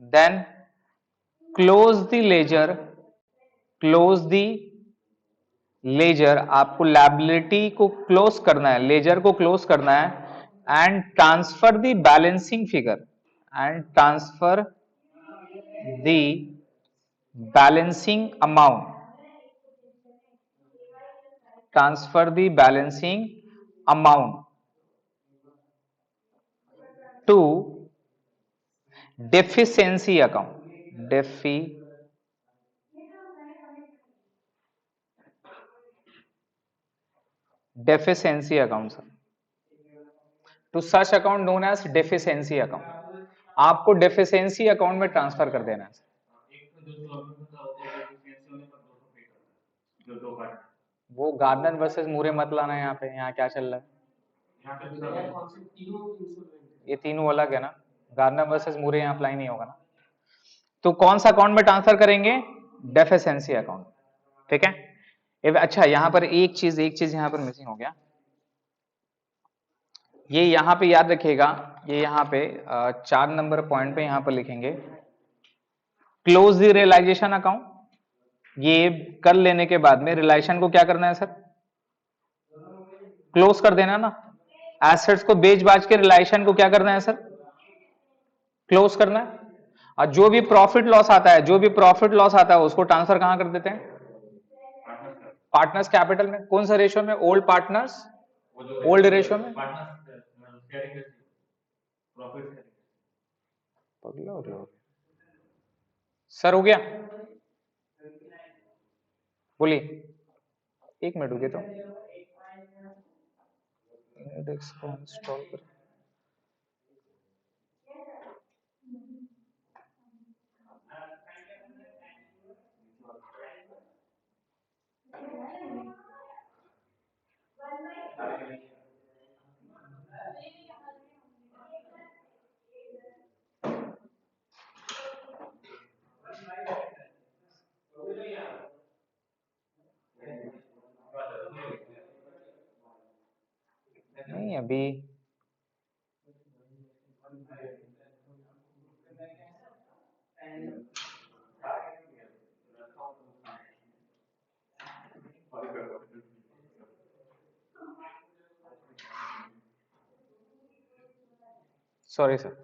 then close the ledger, close the ledger, आपको लायबिलिटी को क्लोज करना है, लेजर को क्लोज करना है, and transfer the balancing figure, and transfer the balancing amount, transfer the balancing amount to deficiency account, deficiency account sir, to such account known as deficiency account. आपको डेफिशिएंसी अकाउंट में ट्रांसफर कर देना है। वो गार्डन वर्सेस मूरे मत लाना यहाँ पे, यहाँ क्या चल रहा है, ये तीनों अलग है ना, गार्डन वर्सेस मूरे यहाँ अप्लाई नहीं होगा ना। तो कौन सा अकाउंट में ट्रांसफर करेंगे, डेफिशिएंसी अकाउंट, ठीक है। अच्छा यहाँ पर एक चीज यहाँ पर मिसिंग हो गया, ये यहाँ पे याद रखिएगा, ये यहाँ पे 4 नंबर पॉइंट पे यहाँ पर लिखेंगे क्लोज द रियलाइजेशन अकाउंट। ये कर लेने के बाद में रियलाइजेशन को क्या करना है सर, क्लोज कर देना ना। एसेट्स को बेच बाज के रियलाइजेशन को क्या करना है सर, क्लोज करना है। और जो भी प्रॉफिट लॉस आता है, उसको ट्रांसफर कहां कर देते हैं, पार्टनर्स कैपिटल में। कौन सा रेशियो में, ओल्ड पार्टनर्स ओल्ड रेशियो में। पगला हो रहे हो सर, हो गया, बोलिए, एक मिनट रुके तो इंडेक्स को इंस्टॉल कर। नहीं अभी सॉरी सर,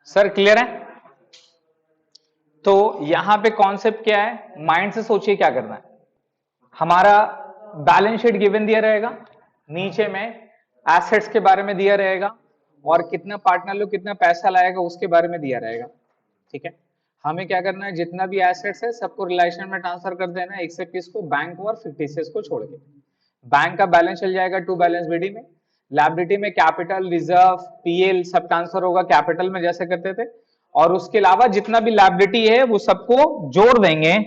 सर क्लियर है। तो यहां पे कॉन्सेप्ट क्या है, माइंड से सोचिए क्या करना है। हमारा बैलेंस शीट गिवन दिया रहेगा, नीचे में एसेट्स के बारे में दिया रहेगा, और कितना पार्टनर लोग कितना पैसा लाएगा उसके बारे में दिया रहेगा, ठीक है। हमें क्या करना है, जितना भी एसेट्स है सबको रिलेशन में ट्रांसफर कर देना है, एक्सेप्ट किसको, बैंक और फिक्टिशियस को छोड़ के। बैंक का बैलेंस चल जाएगा टू बैलेंस बीडी में, लायबिलिटी में कैपिटल रिजर्व पीएल सब ट्रांसफर होगा कैपिटल में जैसे करते थे, और उसके अलावा जितना भी लायबिलिटी है वो सबको जोड़ देंगे,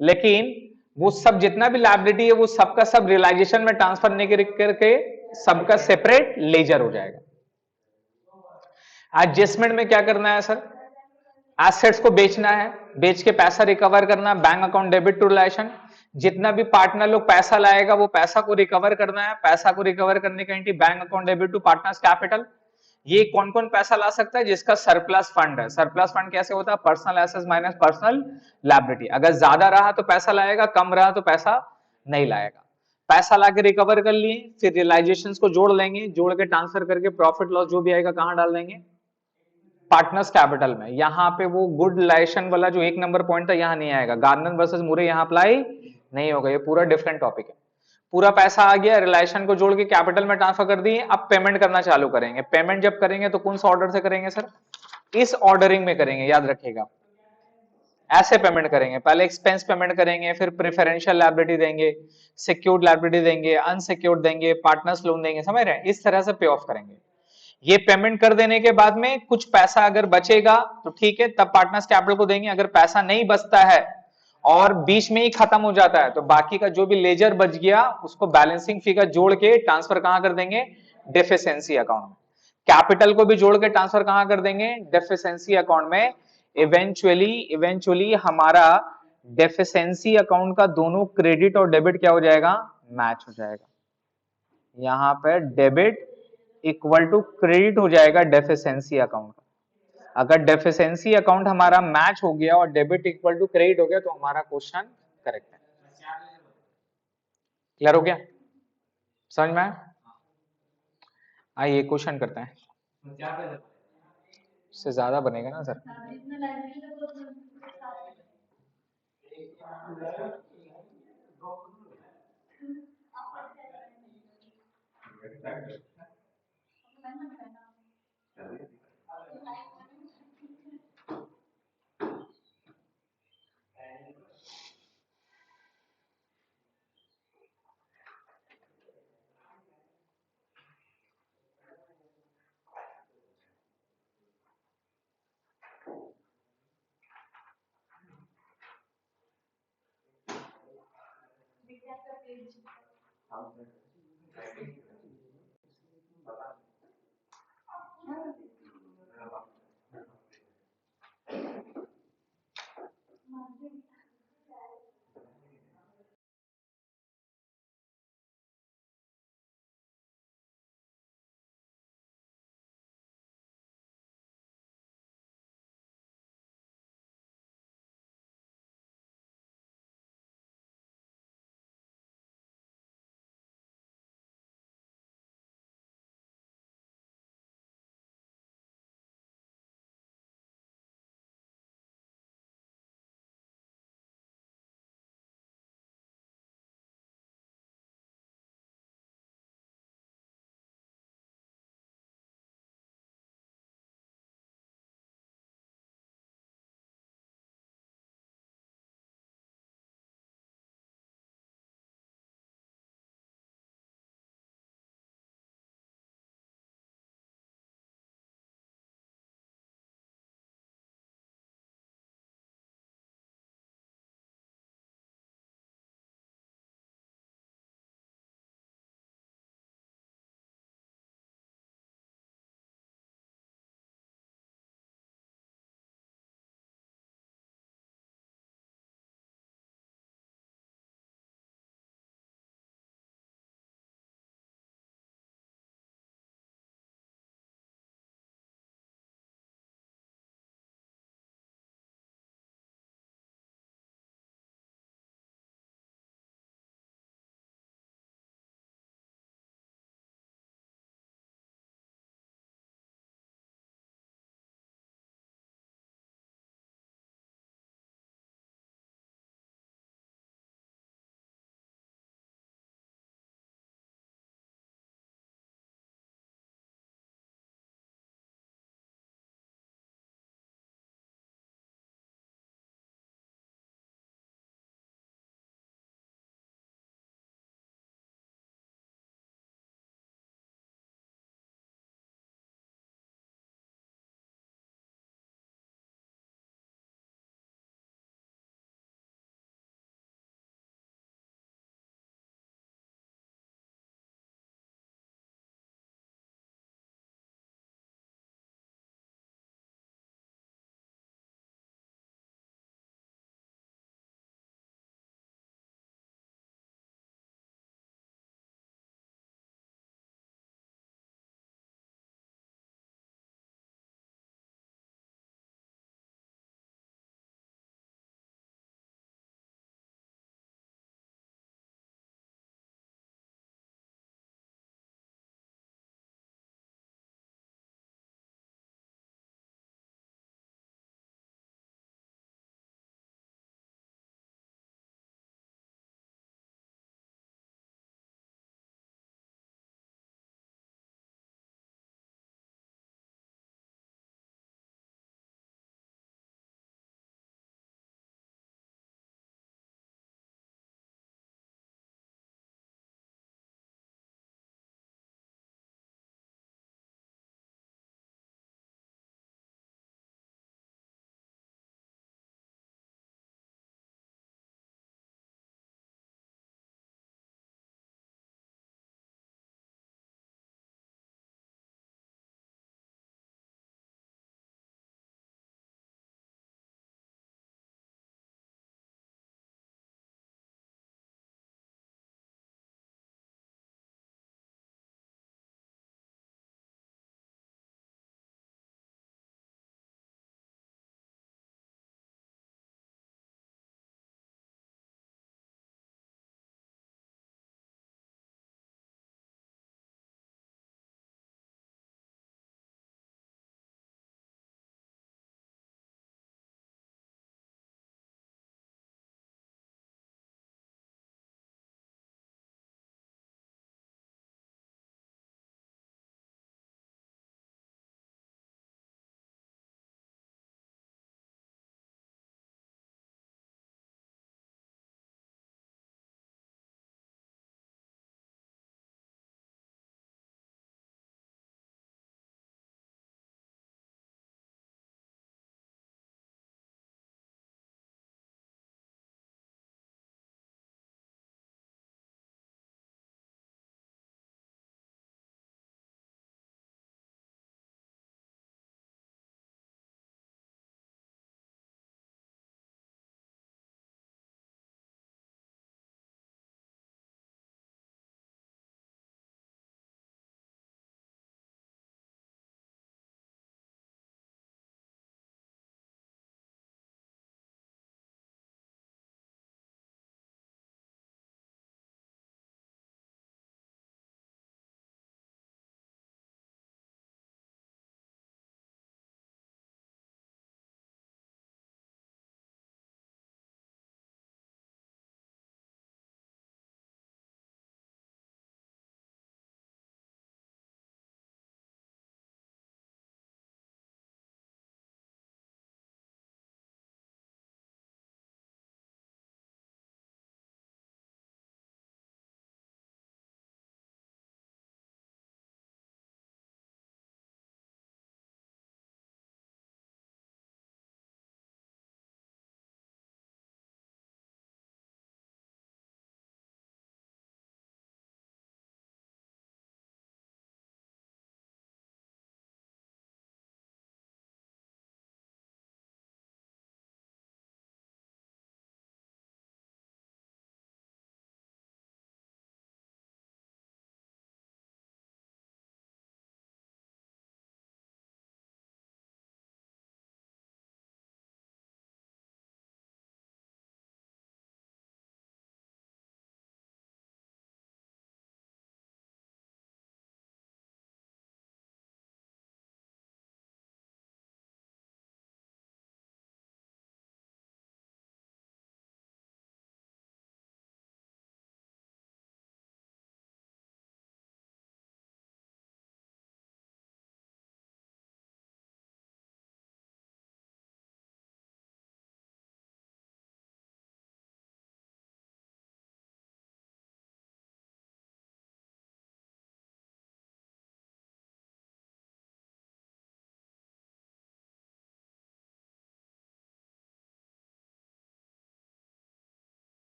लेकिन वो सब जितना भी लायबिलिटी है वो सबका सब रियलाइजेशन में ट्रांसफर नहीं करके सबका सेपरेट लेजर हो जाएगा। एडजस्टमेंट में क्या करना है सर, एसेट्स को बेचना है, बेच के पैसा रिकवर करना, bank account debit to relation. जितना भी पार्टनर लोग पैसा लाएगा वो पैसा को रिकवर करना है, पैसा को रिकवर करने का entry bank account debit to partners capital. ये कौन कौन पैसा ला सकता है, जिसका सरप्लस फंड है। सरप्लस फंड कैसे होता है, personal assets minus personal liability. अगर ज्यादा रहा तो पैसा लाएगा, कम रहा तो पैसा नहीं लाएगा। पैसा लाके रिकवर कर लिए, फिर रियलाइजेशन को जोड़ लेंगे, जोड़ के ट्रांसफर करके प्रॉफिट लॉस जो भी आएगा कहां डाल देंगे, पार्टनर्स कैपिटल में। यहां पे वो गुड रिलेशन वाला जो 1 नंबर पॉइंट था यहां नहीं आएगा, गार्डन वर्सेस मुरे यहां अप्लाई नहीं होगा, ये पूरा डिफरेंट टॉपिक है। पूरा पैसा आ गया, रिलेशन को जोड़ के कैपिटल में ट्रांसफर कर दिए, अब पेमेंट करना चालू करेंगे। पेमेंट जब करेंगे तो कौन सा ऑर्डर से करेंगे सर, इस ऑर्डरिंग में करेंगे, याद रखिएगा। ऐसे पेमेंट करेंगे, पहले एक्सपेंस पेमेंट करेंगे, फिर प्रेफरेंशियल लायबिलिटी देंगे, सिक्योर्ड लायबिलिटी देंगे, अनसिक्योर्ड देंगे, पार्टनर्स लोन देंगे, समझ रहे हैं, इस तरह से पे ऑफ करेंगे। ये पेमेंट कर देने के बाद में कुछ पैसा अगर बचेगा तो ठीक है, तब पार्टनर्स कैपिटल को देंगे। अगर पैसा नहीं बचता है और बीच में ही खत्म हो जाता है तो बाकी का जो भी लेजर बच गया उसको बैलेंसिंग फिगर जोड़ के ट्रांसफर कहां कर देंगे, डेफिशिएंसी अकाउंट में। कैपिटल को भी जोड़ के ट्रांसफर कहां कर देंगे, डेफिशिएंसी अकाउंट में। इवेंचुअली हमारा डेफिशिएंसी अकाउंट का दोनों क्रेडिट और डेबिट क्या हो जाएगा, मैच हो जाएगा। यहां पर डेबिट इक्वल टू क्रेडिट हो जाएगा डेफिशिएंसी अकाउंट का। अगर डेफिशिएंसी अकाउंट हमारा मैच हो गया और डेबिट इक्वल टू क्रेडिट हो गया तो हमारा क्वेश्चन करेक्ट है। क्लियर हो गया, समझ में आया? आइए क्वेश्चन करते हैं, उससे ज्यादा बनेगा ना सर।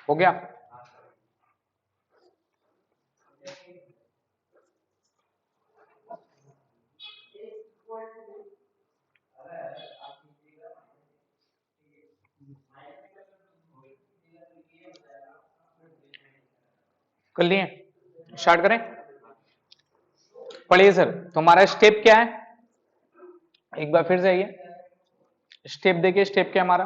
हो गया? कर लिए? स्टार्ट करें? पढ़िए सर। तो हमारा स्टेप क्या है, एक बार फिर जाइए स्टेप देखिए। स्टेप क्या हमारा?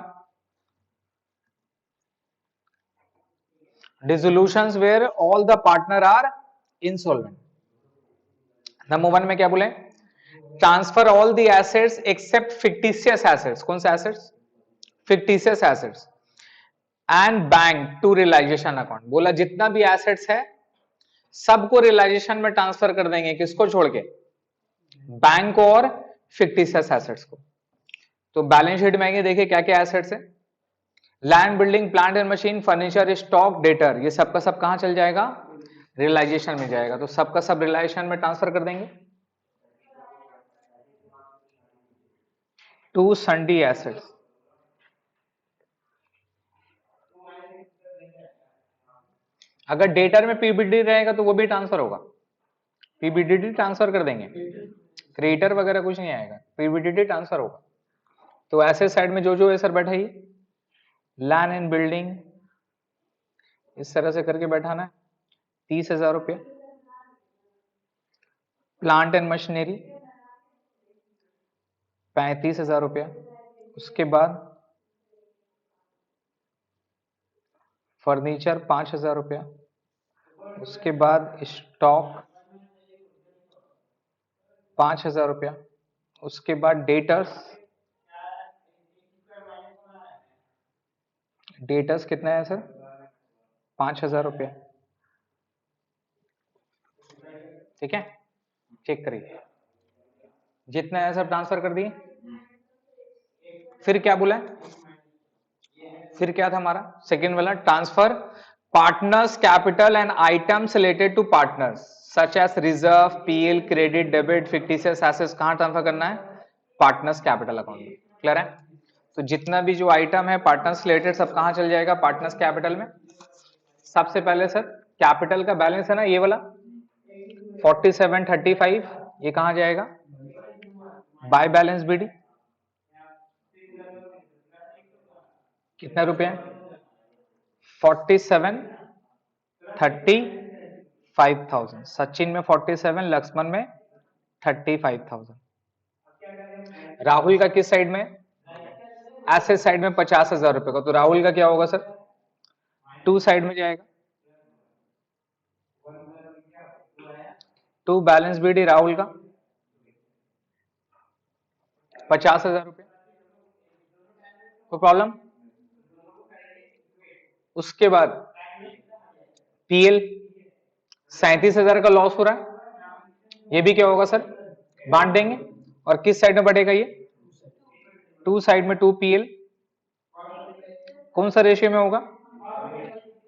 Dissolutions where all the partner are insolvent. Number 1 में क्या बोले? Transfer all the assets except fictitious assets. कौन से assets? Fictitious assets and bank to realisation account. बोला जितना भी एसेट्स है सबको रियलाइजेशन में ट्रांसफर कर देंगे, किसको छोड़ के? बैंक और फिक्टिशियस एसेट्स को। तो बैलेंस शीट में देखिए क्या क्या एसेट्स है। Land, building, plant and machine, furniture, stock, debtor, ये सबका सब कहां चल जाएगा? रियलाइजेशन में जाएगा। तो सबका सब रियलाइजेशन में ट्रांसफर कर देंगे। To sundry assets. अगर डेटर में पीबीडी रहेगा तो वो भी ट्रांसफर होगा, पीबीडी ट्रांसफर कर देंगे, क्रिएटर वगैरह कुछ नहीं आएगा, पीबीडी ट्रांसफर होगा। तो ऐसे साइड में जो जो है सर बैठा ही लैंड एंड बिल्डिंग इस तरह से करके बैठाना है 30,000 रुपये। प्लांट एंड मशीनरी 35,000 रुपया। उसके बाद फर्नीचर 5,000 रुपया। उसके बाद स्टॉक 5,000 रुपया। उसके बाद डेटर्स, डेटर्स कितना है सर? 5,000 रुपया। ठीक है, चेक करिए जितना है सब ट्रांसफर कर दिए। फिर क्या बोला? फिर क्या था हमारा सेकेंड वाला? Transfer partners capital and items related to partners such as reserve, PL, credit, debit, fictitious assets कहां ट्रांसफर करना है? पार्टनर्स कैपिटल अकाउंट में। क्लियर है? तो जितना भी जो आइटम है पार्टनर्स रिलेटेड सब कहां चल जाएगा? पार्टनर्स कैपिटल में। सबसे पहले सर कैपिटल का बैलेंस है ना ये वाला 4735, ये कहां जाएगा? By balance BD. कितना रुपया? 47,35,000। सचिन में 47, लक्ष्मण में 35,000। राहुल का किस साइड में? एसेट साइड में 50,000 रुपए का। तो राहुल का क्या होगा सर? टू साइड में जाएगा, टू बैलेंस बीडी राहुल का 50,000 रुपए। कोई प्रॉब्लम? उसके बाद पीएल 37,000 का लॉस हो रहा है, ये भी क्या होगा सर? बांट देंगे। और किस साइड में बढ़ेगा ये? टू साइड में, टू पीएल। कौन सा रेशियो में होगा?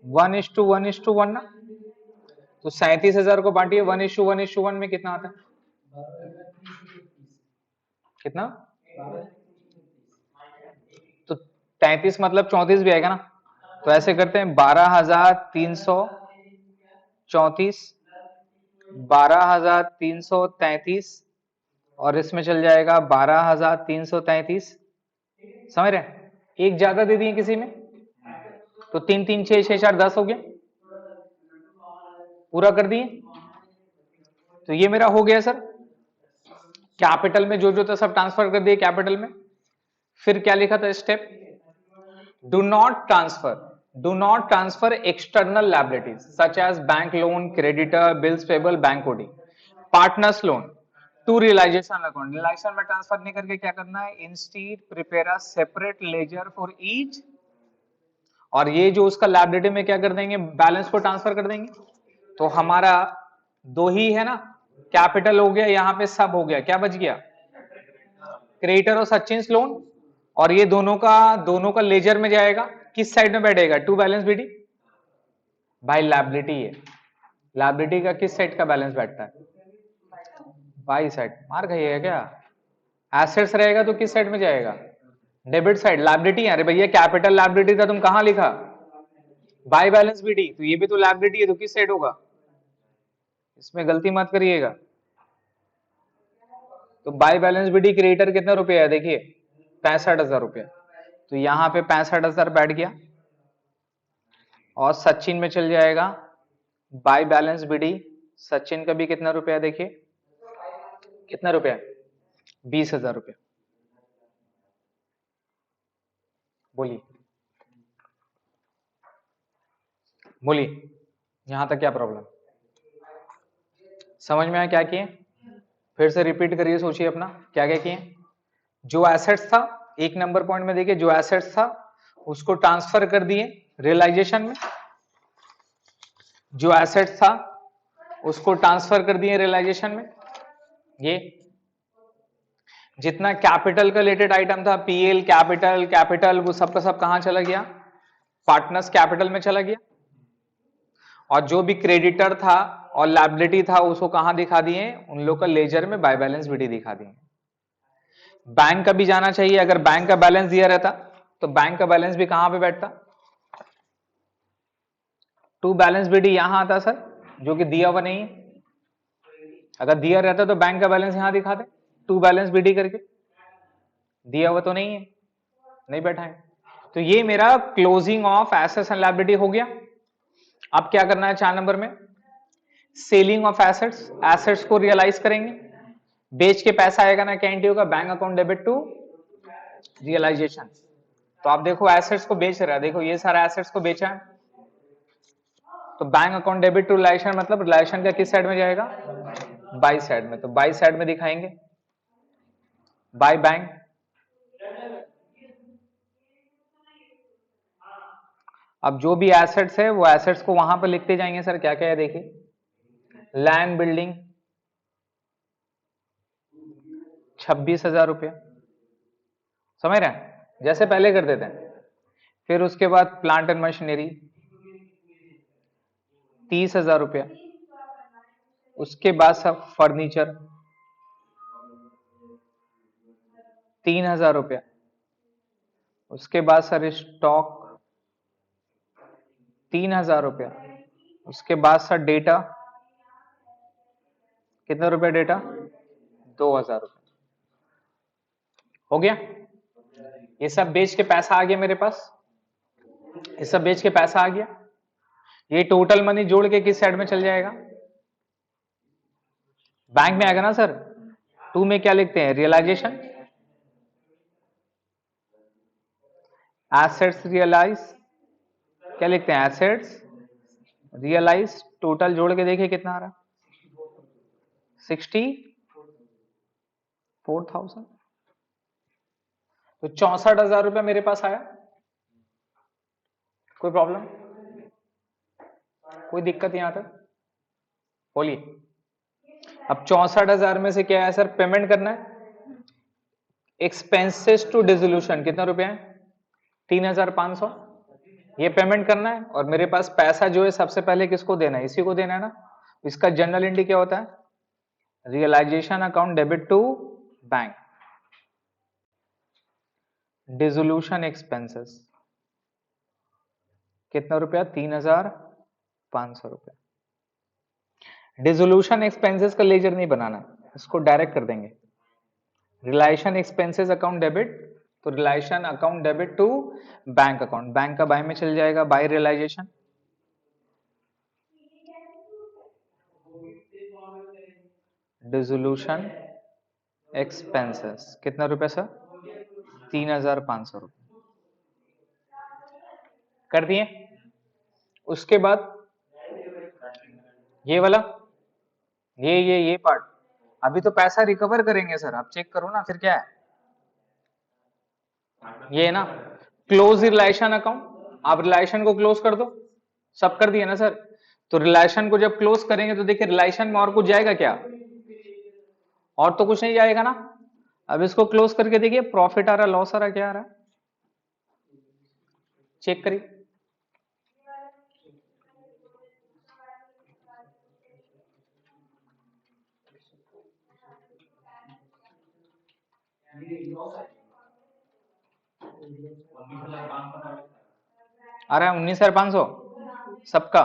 1:1:1 ना। तो 37,000 को बांटिए 1:1:1 में कितना आता है? कितना? तो 33 मतलब 34 भी आएगा ना। तो ऐसे करते हैं 12,334, 12,333 और इसमें चल जाएगा 12,333। समझ रहे हैं? एक ज्यादा दे दिए किसी में तो 3 3 6 6 4 10 हो गया। पूरा कर दिए। तो ये मेरा हो गया सर कैपिटल में जो जो था सब ट्रांसफर कर दिए कैपिटल में। फिर क्या लिखा था step? Do not transfer external liabilities such as bank loan, creditor, bills payable, bank OD, partners loan to realisation account. रियलाइजेशन में ट्रांसफर नहीं करके क्या करना है? Instead prepare a separate ledger for each. और ये जो उसका लायबिलिटी में क्या कर देंगे? बैलेंस को ट्रांसफर कर देंगे। तो हमारा दो ही है ना, कैपिटल हो गया, यहां पे सब हो गया, क्या बच गया? क्रेडिटर और सचिन लोन। और ये दोनों का लेजर में जाएगा, किस साइड में बैठेगा? To balance BD. भाई लायबिलिटी है, लायबिलिटी का किस साइड का बैलेंस बैठता है? बाई साइड। मार खाइएगा क्या? एसेट्स रहेगा तो किस साइड में जाएगा? Debit side. लायबिलिटी, अरे भैया कैपिटल लायबिलिटी था, तुम कहां लिखा? बाय बैलेंस बीडी, तो ये भी तो लायबिलिटी है, तो किस साइड होगा, इसमें गलती मत करिएगा। तो बाय बैलेंस बीडी क्रेडिटर कितना रुपया है, देखिए 65,000 रुपया, तो यहाँ पे 65,000 बैठ गया। और सचिन में चल जाएगा बाय बैलेंस बीडी, सचिन का भी कितना रुपया है, देखिए कितना रुपया, 20,000 रुपया। बोलिए बोलिए, यहां तक क्या प्रॉब्लम, समझ में आया क्या किए, फिर से रिपीट करिए, सोचिए अपना क्या क्या किए। जो एसेट्स था, एक नंबर पॉइंट में देखिए, जो एसेट्स था उसको ट्रांसफर कर दिए रियलाइजेशन में, जो एसेट्स था उसको ट्रांसफर कर दिए रियलाइजेशन में। ये जितना कैपिटल का रिलेटेड आइटम था, पीएल कैपिटल कैपिटल, वो सब का सब कहां चला गया, पार्टनर्स कैपिटल में चला गया। और जो भी क्रेडिटर था और लायबिलिटी था उसको कहां दिखा दिए, उन लोग का लेजर में बाय बैलेंस बीडी दिखा दिए। बैंक का भी जाना चाहिए, अगर बैंक का बैलेंस दिया रहता तो बैंक का बैलेंस भी कहां पे बैठता, टू बैलेंस बीडी यहां आता सर, जो कि दिया हुआ नहीं है। अगर दिया रहता तो बैंक का बैलेंस यहां दिखाते, टू बैलेंस बीडी करके, दिया हुआ तो नहीं है, नहीं बैठा है। तो ये मेरा closing of assets and liability हो गया। अब क्या करना है 4 नंबर में, सेलिंग ऑफ एसेट्स, एसेट्स को रियलाइज करेंगे, बेच के पैसा आएगा ना, क्या एंट्री होगा, bank account debit to realisation. तो आप देखो एसेट्स को बेच रहा है, देखो ये सारा एसेट्स को बेचा है, तो bank account debit to relation, मतलब रिलेशन का किस साइड में जाएगा, बाई साइड में, तो बाई साइड में दिखाएंगे बाय बैंक। अब जो भी एसेट्स है वो एसेट्स को वहां पर लिखते जाएंगे सर, क्या क्या है देखिए, लैंड बिल्डिंग 26,000 रुपया, समझ रहे हैं, जैसे पहले कर देते हैं। फिर उसके बाद प्लांट एंड मशीनरी 30,000 रुपया, उसके बाद सब फर्नीचर 3,000 रुपया, उसके बाद सर स्टॉक 3,000 रुपया, उसके बाद सर डेटा कितना रुपया, डेटा 2,000 रुपया। हो गया, ये सब बेच के पैसा आ गया मेरे पास, ये सब बेच के पैसा आ गया। ये टोटल मनी जोड़ के किस साइड में चल जाएगा, बैंक में आएगा ना सर। 2 में क्या लिखते हैं, रियलाइजेशन, एसेट्स रियलाइज, क्या लिखते हैं, एसेट्स रियलाइज, टोटल जोड़ के देखिए कितना आ रहा, 64,000, तो 64,000 रुपया मेरे पास आया। कोई प्रॉब्लम, कोई दिक्कत यहां तक, बोलिए। अब 64,000 में से क्या है सर, पेमेंट करना है, एक्सपेंसेस टू डिसोल्यूशन कितना रुपया है, 3,500, ये पेमेंट करना है। और मेरे पास पैसा जो है सबसे पहले किसको देना है, इसी को देना है ना। इसका जनरल एंट्री क्या होता है, realisation account debit to bank, dissolution expenses कितना रुपया, 3,500 रुपया। डिसोल्यूशन एक्सपेंसेस का लेजर नहीं बनाना, इसको डायरेक्ट कर देंगे, रिलायशन एक्सपेंसेस अकाउंट डेबिट, तो realisation account debit to bank account, bank का बाय में चल जाएगा, बाय रियलाइजेशन, डिसोल्यूशन एक्सपेंसेस कितना रुपया सर, 3,500 रुपये कर दिए। उसके बाद ये वाला, ये पार्ट, अभी तो पैसा रिकवर करेंगे सर, आप चेक करो ना, फिर क्या है, ये है ना, क्लोज रिलेशन अकाउंट, आप रिलेशन को क्लोज कर दो, सब कर दिया ना सर। तो रिलेशन को जब क्लोज करेंगे तो देखिए रिलेशन में और कुछ जाएगा क्या, और तो कुछ नहीं जाएगा ना। अब इसको क्लोज करके देखिए, प्रॉफिट आ रहा, लॉस आ रहा, क्या आ रहा, चेक करिए। आ रहा है 19,500, सबका,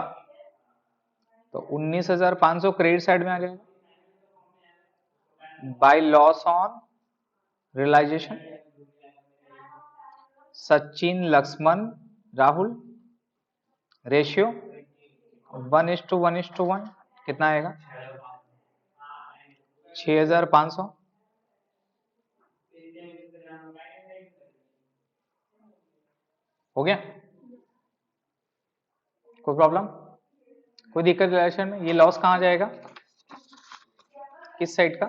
तो 19,500 क्रेडिट साइड में आ जाएगा by loss on realization. Sachin, Laxman, Rahul, ratio 1:1:1, कितना आएगा 6,500। हो गया? कोई प्रॉब्लम, कोई दिक्कत रिलेशन में? ये लॉस कहां जाएगा, किस साइड का,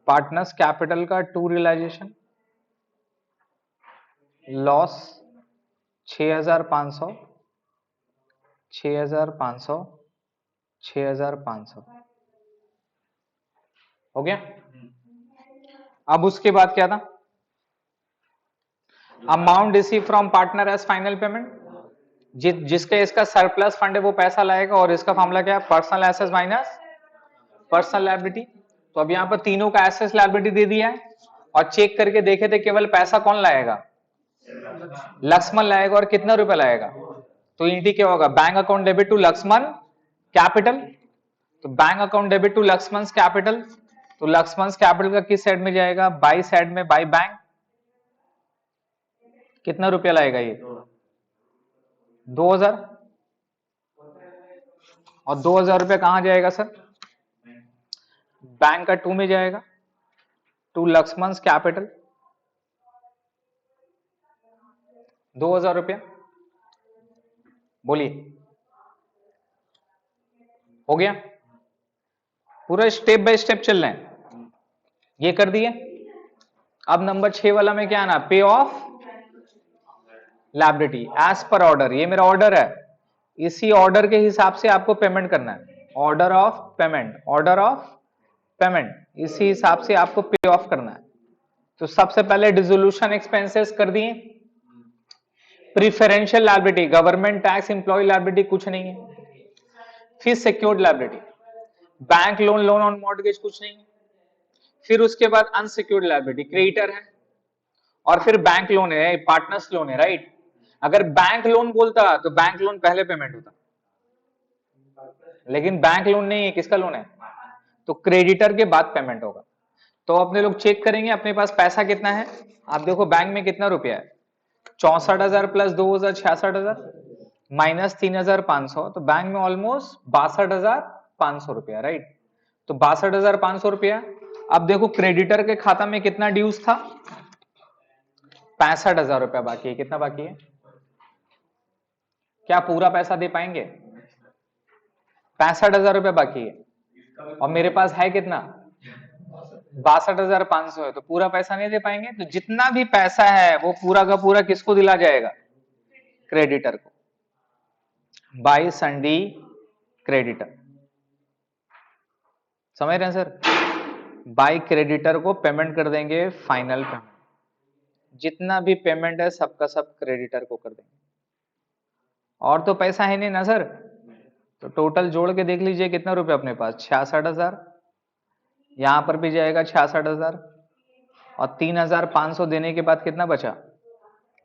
पार्टनर्स कैपिटल का टू रियलाइजेशन, लॉस 6,500, 6,500, 6,500। हो गया? अब उसके बाद क्या था, amount receive from partner as final payment. जिसके इसका सरप्लस फंड है वो पैसा लाएगा, और इसका फॉर्मूला क्या है, personal assets minus personal liability. तो अब यहां पर तीनों का एसेट्स लायबिलिटी दे दिया है, और चेक करके देखे थे केवल पैसा कौन लाएगा, लक्ष्मण लाएगा, और कितना रुपया लाएगा। तो एंट्री क्या होगा, bank account debit to Lakshman capital. तो bank account debit to Lakshman capital, तो लक्ष्मण कैपिटल का किस साइड में जाएगा, बाई साइड में, बाई बैंक। कितना रुपया लाएगा ये 2,000, और 2,000 रुपया कहां जाएगा सर, बैंक का टू में जाएगा, टू लक्ष्मण कैपिटल 2,000 रुपया। बोलिए, हो गया? पूरा स्टेप बाय स्टेप चल रहे हैं, ये कर दिए। अब नंबर 6 वाला में क्या आना, pay off liability as per order. ये मेरा ऑर्डर है, इसी ऑर्डर के हिसाब से आपको पेमेंट करना है, order of payment, order of payment, इसी हिसाब से आपको पे ऑफ करना है। तो सबसे पहले डिसोल्यूशन एक्सपेंसेस कर दिए, preferential liability, government tax, employ liability कुछ नहीं है, फिर secured liability, bank loan, loan on mortgage कुछ नहीं है, फिर उसके बाद अनसिक्योर्ड लायबिलिटी, क्रेडिटर है, और फिर बैंक लोन है, पार्टनर्स लोन है, राइट। अगर बैंक लोन बोलता तो बैंक लोन पहले पेमेंट होता, लेकिन बैंक लोन नहीं है, किसका लोन है, तो क्रेडिटर के बाद पेमेंट होगा। तो अपने लोग चेक करेंगे अपने पास पैसा कितना है। आप देखो बैंक में कितना रुपया है, 64,000 प्लस 2,000 66,000 माइनस 3,500, तो बैंक में ऑलमोस्ट 62,500 रुपया, राइट। तो 62,500 रुपया। अब देखो क्रेडिटर के खाता में कितना ड्यूज था, 65,000 रुपया बाकी है। कितना बाकी है, क्या पूरा पैसा दे पाएंगे, 65,000 रुपया बाकी है, और मेरे पास है कितना 62,500 है, तो पूरा पैसा नहीं दे पाएंगे। तो जितना भी पैसा है वो पूरा का पूरा किसको दिला जाएगा, क्रेडिटर को, बाय संडी क्रेडिटर। समझ रहे हैं सर, बाय क्रेडिटर को पेमेंट कर देंगे फाइनल पेमेंट, जितना भी पेमेंट है सबका सब क्रेडिटर को कर देंगे। और तो पैसा है नहीं ना सर, तो टोटल जोड़ के देख लीजिए कितना रुपया अपने पास, 66,000, यहां पर भी जाएगा 66,000, और 3,500 देने के बाद कितना बचा,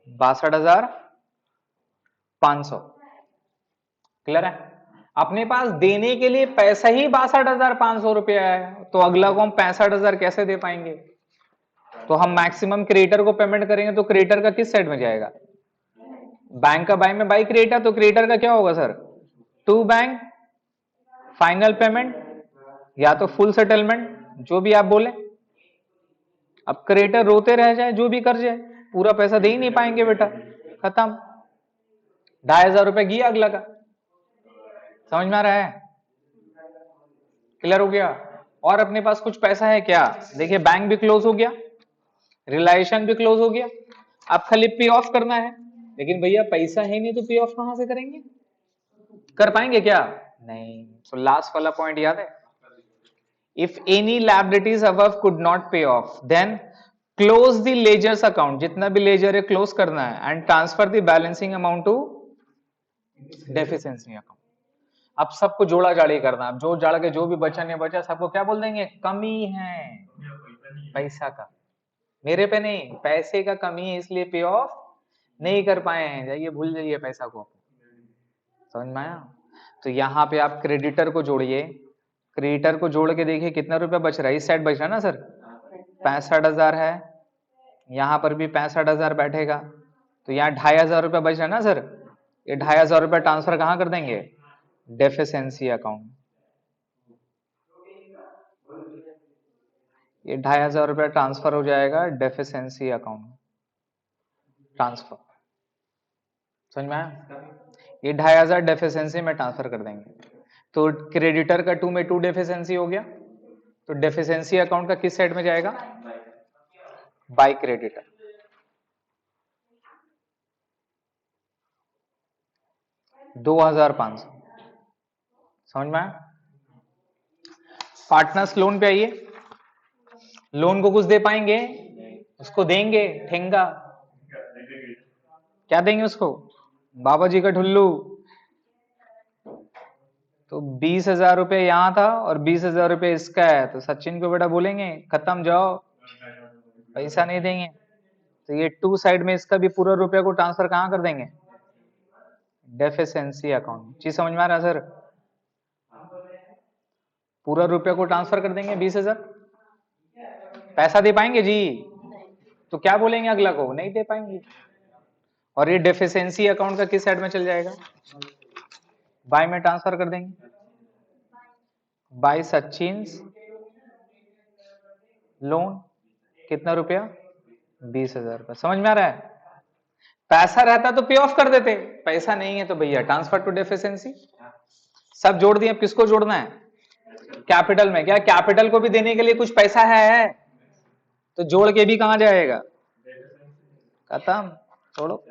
62,500। क्लियर है, अपने पास देने के लिए पैसा ही 62,500 रुपया है, तो अगला को हम 65,000 कैसे दे पाएंगे। तो हम मैक्सिमम क्रेडिटर को पेमेंट करेंगे, तो क्रेडिटर का किस साइड में जाएगा, बैंक का बाय में, बाय क्रेडिटर, तो क्रेडिटर का क्या होगा sir, to bank final payment, या तो फुल सेटलमेंट, जो भी आप बोले। अब क्रेडिटर रोते रह जाए, जो भी कर जाए, पूरा पैसा दे ही नहीं पाएंगे बेटा, खत्म, 2,500 रुपए गया अगला का। समझ में आ रहा है, क्लियर हो गया। और अपने पास कुछ पैसा है क्या, देखिए बैंक भी क्लोज हो गया, रिलायशन भी क्लोज हो गया, अब खाली पे ऑफ करना है। लेकिन भैया पैसा है नहीं तो पे ऑफ कहां से करेंगे, कर पाएंगे क्या, नहीं। तो लास्ट वाला पॉइंट याद है, if any liabilities above could not pay off then close the ledgers account, जितना भी लेजर है क्लोज करना है, and transfer the balancing amount to deficiency account. अब सबको जोड़ा जाड़ी करना, अब जो जाड़ के जो भी बचा नहीं बचा सबको क्या बोल देंगे, कमी है पैसा का, मेरे पे नहीं, पैसे का कमी है इसलिए पे ऑफ नहीं कर पाए हैं, जाइए भूल जाइए पैसा को। समझ में आया? तो यहाँ पे आप क्रेडिटर को जोड़िए, क्रेडिटर को जोड़ के देखिए कितना रुपया बच रहा है। इस साइड बच रहा है ना सर, 65,000 है, यहाँ पर भी 65,000 बैठेगा, तो यहाँ 2,500 रुपया बच रहा है ना सर। ये 2,500 रुपया ट्रांसफर कहाँ कर देंगे? Deficiency account. ये 2,500 रुपया ट्रांसफर हो जाएगा डेफिशिएंसी अकाउंट ट्रांसफर। समझ में आया? ये 2,500 डेफिशिएंसी में ट्रांसफर कर देंगे। तो क्रेडिटर का 2 में 2 डेफिशिएंसी हो गया, तो डेफिशिएंसी अकाउंट का किस साइड में जाएगा? By creditor. $2,500। समझ में आया? पार्टनर्स लोन पे आइए, लोन को कुछ दे पाएंगे? उसको देंगे ठेंगा। क्या देंगे उसको? बाबा जी का ठुल्लू। तो 20,000 रुपये यहाँ था और 20,000 रुपये इसका है, तो सचिन को बेटा बोलेंगे खत्म जाओ, पैसा नहीं देंगे। तो ये 2 साइड में इसका भी पूरा रुपया को ट्रांसफर कहाँ कर देंगे? Deficiency account. चीज समझ में आ रहा है सर? पूरा रुपया को ट्रांसफर कर देंगे 20,000। पैसा दे पाएंगे जी? तो क्या बोलेंगे अगला को? नहीं दे पाएंगे। और ये डेफिशिएंसी अकाउंट का किस साइड में चल जाएगा? बाय में ट्रांसफर कर देंगे। बाय सचिन लोन, कितना रुपया? 20,000 रुपया। समझ में आ रहा है? पैसा रहता तो पे ऑफ कर देते, पैसा नहीं है तो भैया ट्रांसफर टू डेफिशिएंसी। सब जोड़ दिए, किसको जोड़ना है? कैपिटल में। क्या कैपिटल को भी देने के लिए कुछ पैसा है? तो जोड़ के भी कहां जाएगा? खत्म। छोड़ो,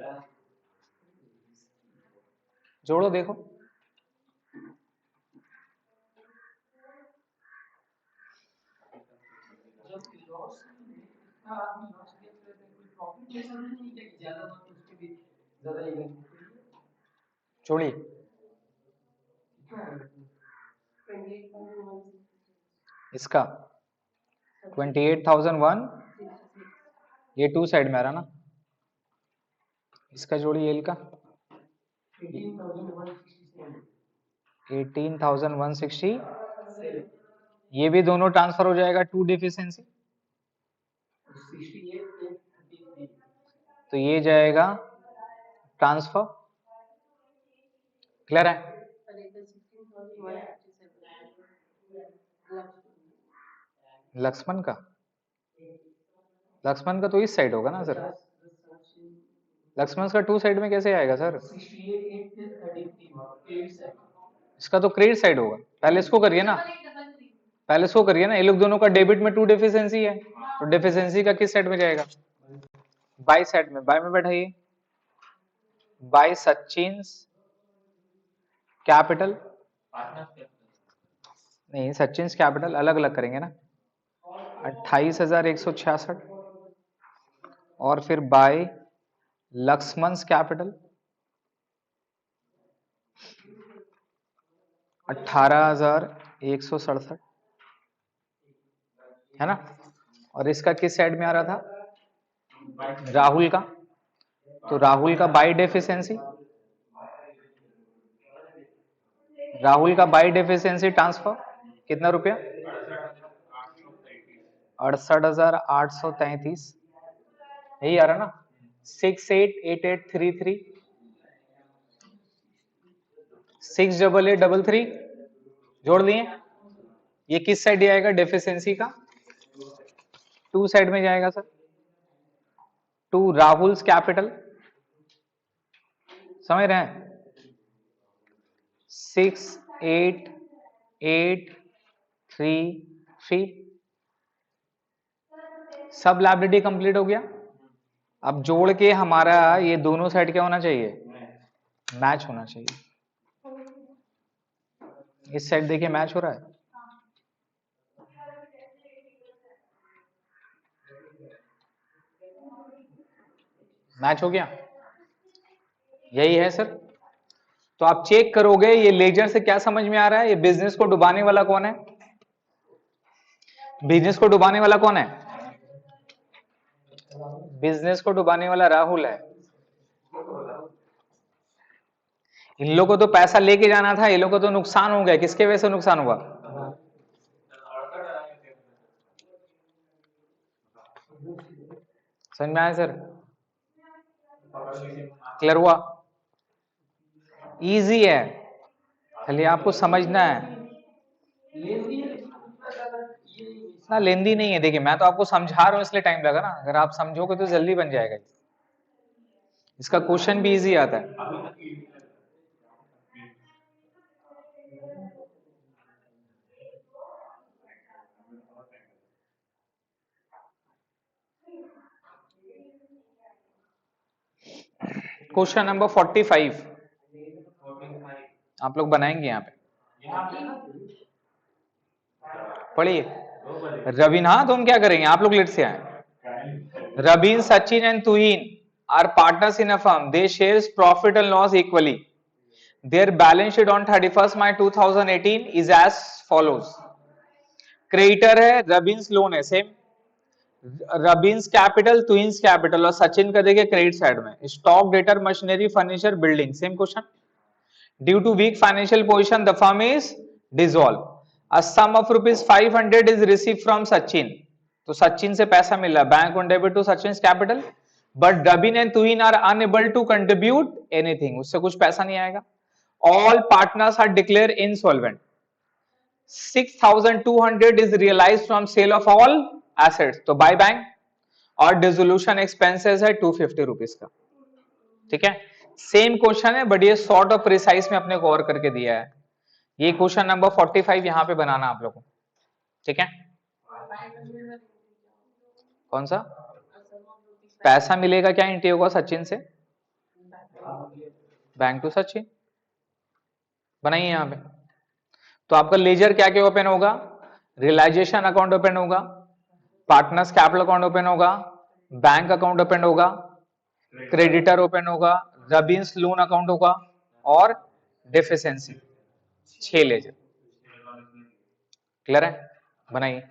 जोड़ो, देखो। जोड़ी इसका 28,001, ये 2 साइड में आ रहा ना। इसका जोड़ी एल का 18,160, ये भी दोनों ट्रांसफर हो जाएगा टू डेफिशिएंसी। तो ये जाएगा ट्रांसफर। क्लियर है? लक्ष्मण का, लक्ष्मण का तो इस साइड होगा ना सर। लक्ष्मण का 2 साइड में कैसे आएगा सर? इसका तो क्रेडिट साइड होगा। पहले इसको करिए ना, पहले इसको करिए ना। ये लोग दोनों का डेबिट में 2 डेफिशिएंसी है, तो डेफिशिएंसी का किस साइड में जाएगा? बाय साइड में। बाय में बैठाइए, बाय सचिन कैपिटल। नहीं, सचिन कैपिटल अलग अलग करेंगे ना। 28,166 और फिर बाय लक्ष्मण कैपिटल 18,167 है ना। और इसका किस साइड में आ रहा था? राहुल का। तो राहुल का बाय डेफिशिएंसी, राहुल का बाय डेफिशिएंसी ट्रांसफर कितना रुपया? 68,833, यही आ रहा ना। 688833, 68833 जोड़ दिए। ये किस साइड आएगा डेफिशिएंसी का? 2 साइड में जाएगा सर, टू राहुल्स कैपिटल। समझ रहे हैं? 688833, सब लाइबिलिटी कंप्लीट हो गया। अब जोड़ के हमारा ये दोनों साइड क्या होना चाहिए? मैच होना चाहिए। इस साइड देखिए मैच हो रहा है। मैच हो गया, यही है सर। तो आप चेक करोगे ये लेजर से क्या समझ में आ रहा है? ये बिजनेस को डुबाने वाला कौन है? बिजनेस को डुबाने वाला कौन है? बिजनेस को डुबाने वाला राहुल है। इन लोगों को तो पैसा लेके जाना था, इन लोगों को तो नुकसान हो गया। किसके वजह से नुकसान हुआ? समझ में आया सर? क्लियर हुआ? इजी है, खाली आपको समझना है। इतना लेंदी नहीं है। देखिए मैं तो आपको समझा रहा हूं इसलिए टाइम लगा ना, अगर आप समझोगे तो जल्दी बन जाएगा। इसका क्वेश्चन भी इजी आता है। क्वेश्चन नंबर 45 आप लोग बनाएंगे यहाँ पे, पढ़िए। रवीन, हाँ तो हम क्या करेंगे, आप लोग लेट से आए। Rabin, Sachin and Tuhin are partners in a firm. They share profit and loss equally. Their balance sheet on 31st March 2018 is as follows. Creditor है, रबीन्स लोन है same, Rabin's capital, Tuhin's capital और सचिन का देखिए क्रेडिट साइड में stock, debtor, machinery, furniture, building. Same question. Due to weak financial position the firm is dissolve. A sum of ₹500 is receive from Sachin. तो सचिन से पैसा मिला, bank on debit to Sachin capital, but Rabin and Tuhin are unable to contribute anything. उससे कुछ पैसा नहीं आएगा। All partners are declare insolvent. 6,200 is realized from sale of all assets, तो बाय बैंक। और डिसोल्यूशन एक्सपेंसेस है 250 रुपीज का। ठीक है, सेम क्वेश्चन है बट ये शॉर्ट और प्रिसाइज में अपने को और करके दिया है। ये क्वेश्चन नंबर 45 यहाँ पे बनाना आप लोगों को। ठीक है, कौन सा पैसा मिलेगा क्या एंट्री होगा सचिन से, बैंक टू सचिन बनाइए यहाँ पे। तो आपका लेजर क्या क्या ओपन होगा, रियलाइजेशन अकाउंट ओपन होगा, पार्टनर्स कैपिटल अकाउंट ओपन होगा, बैंक अकाउंट ओपन होगा, क्रेडिटर ओपन होगा, रबीन्स लोन अकाउंट होगा और डेफिशिएंसी। 6 लेजर। क्लियर है, बनाइए।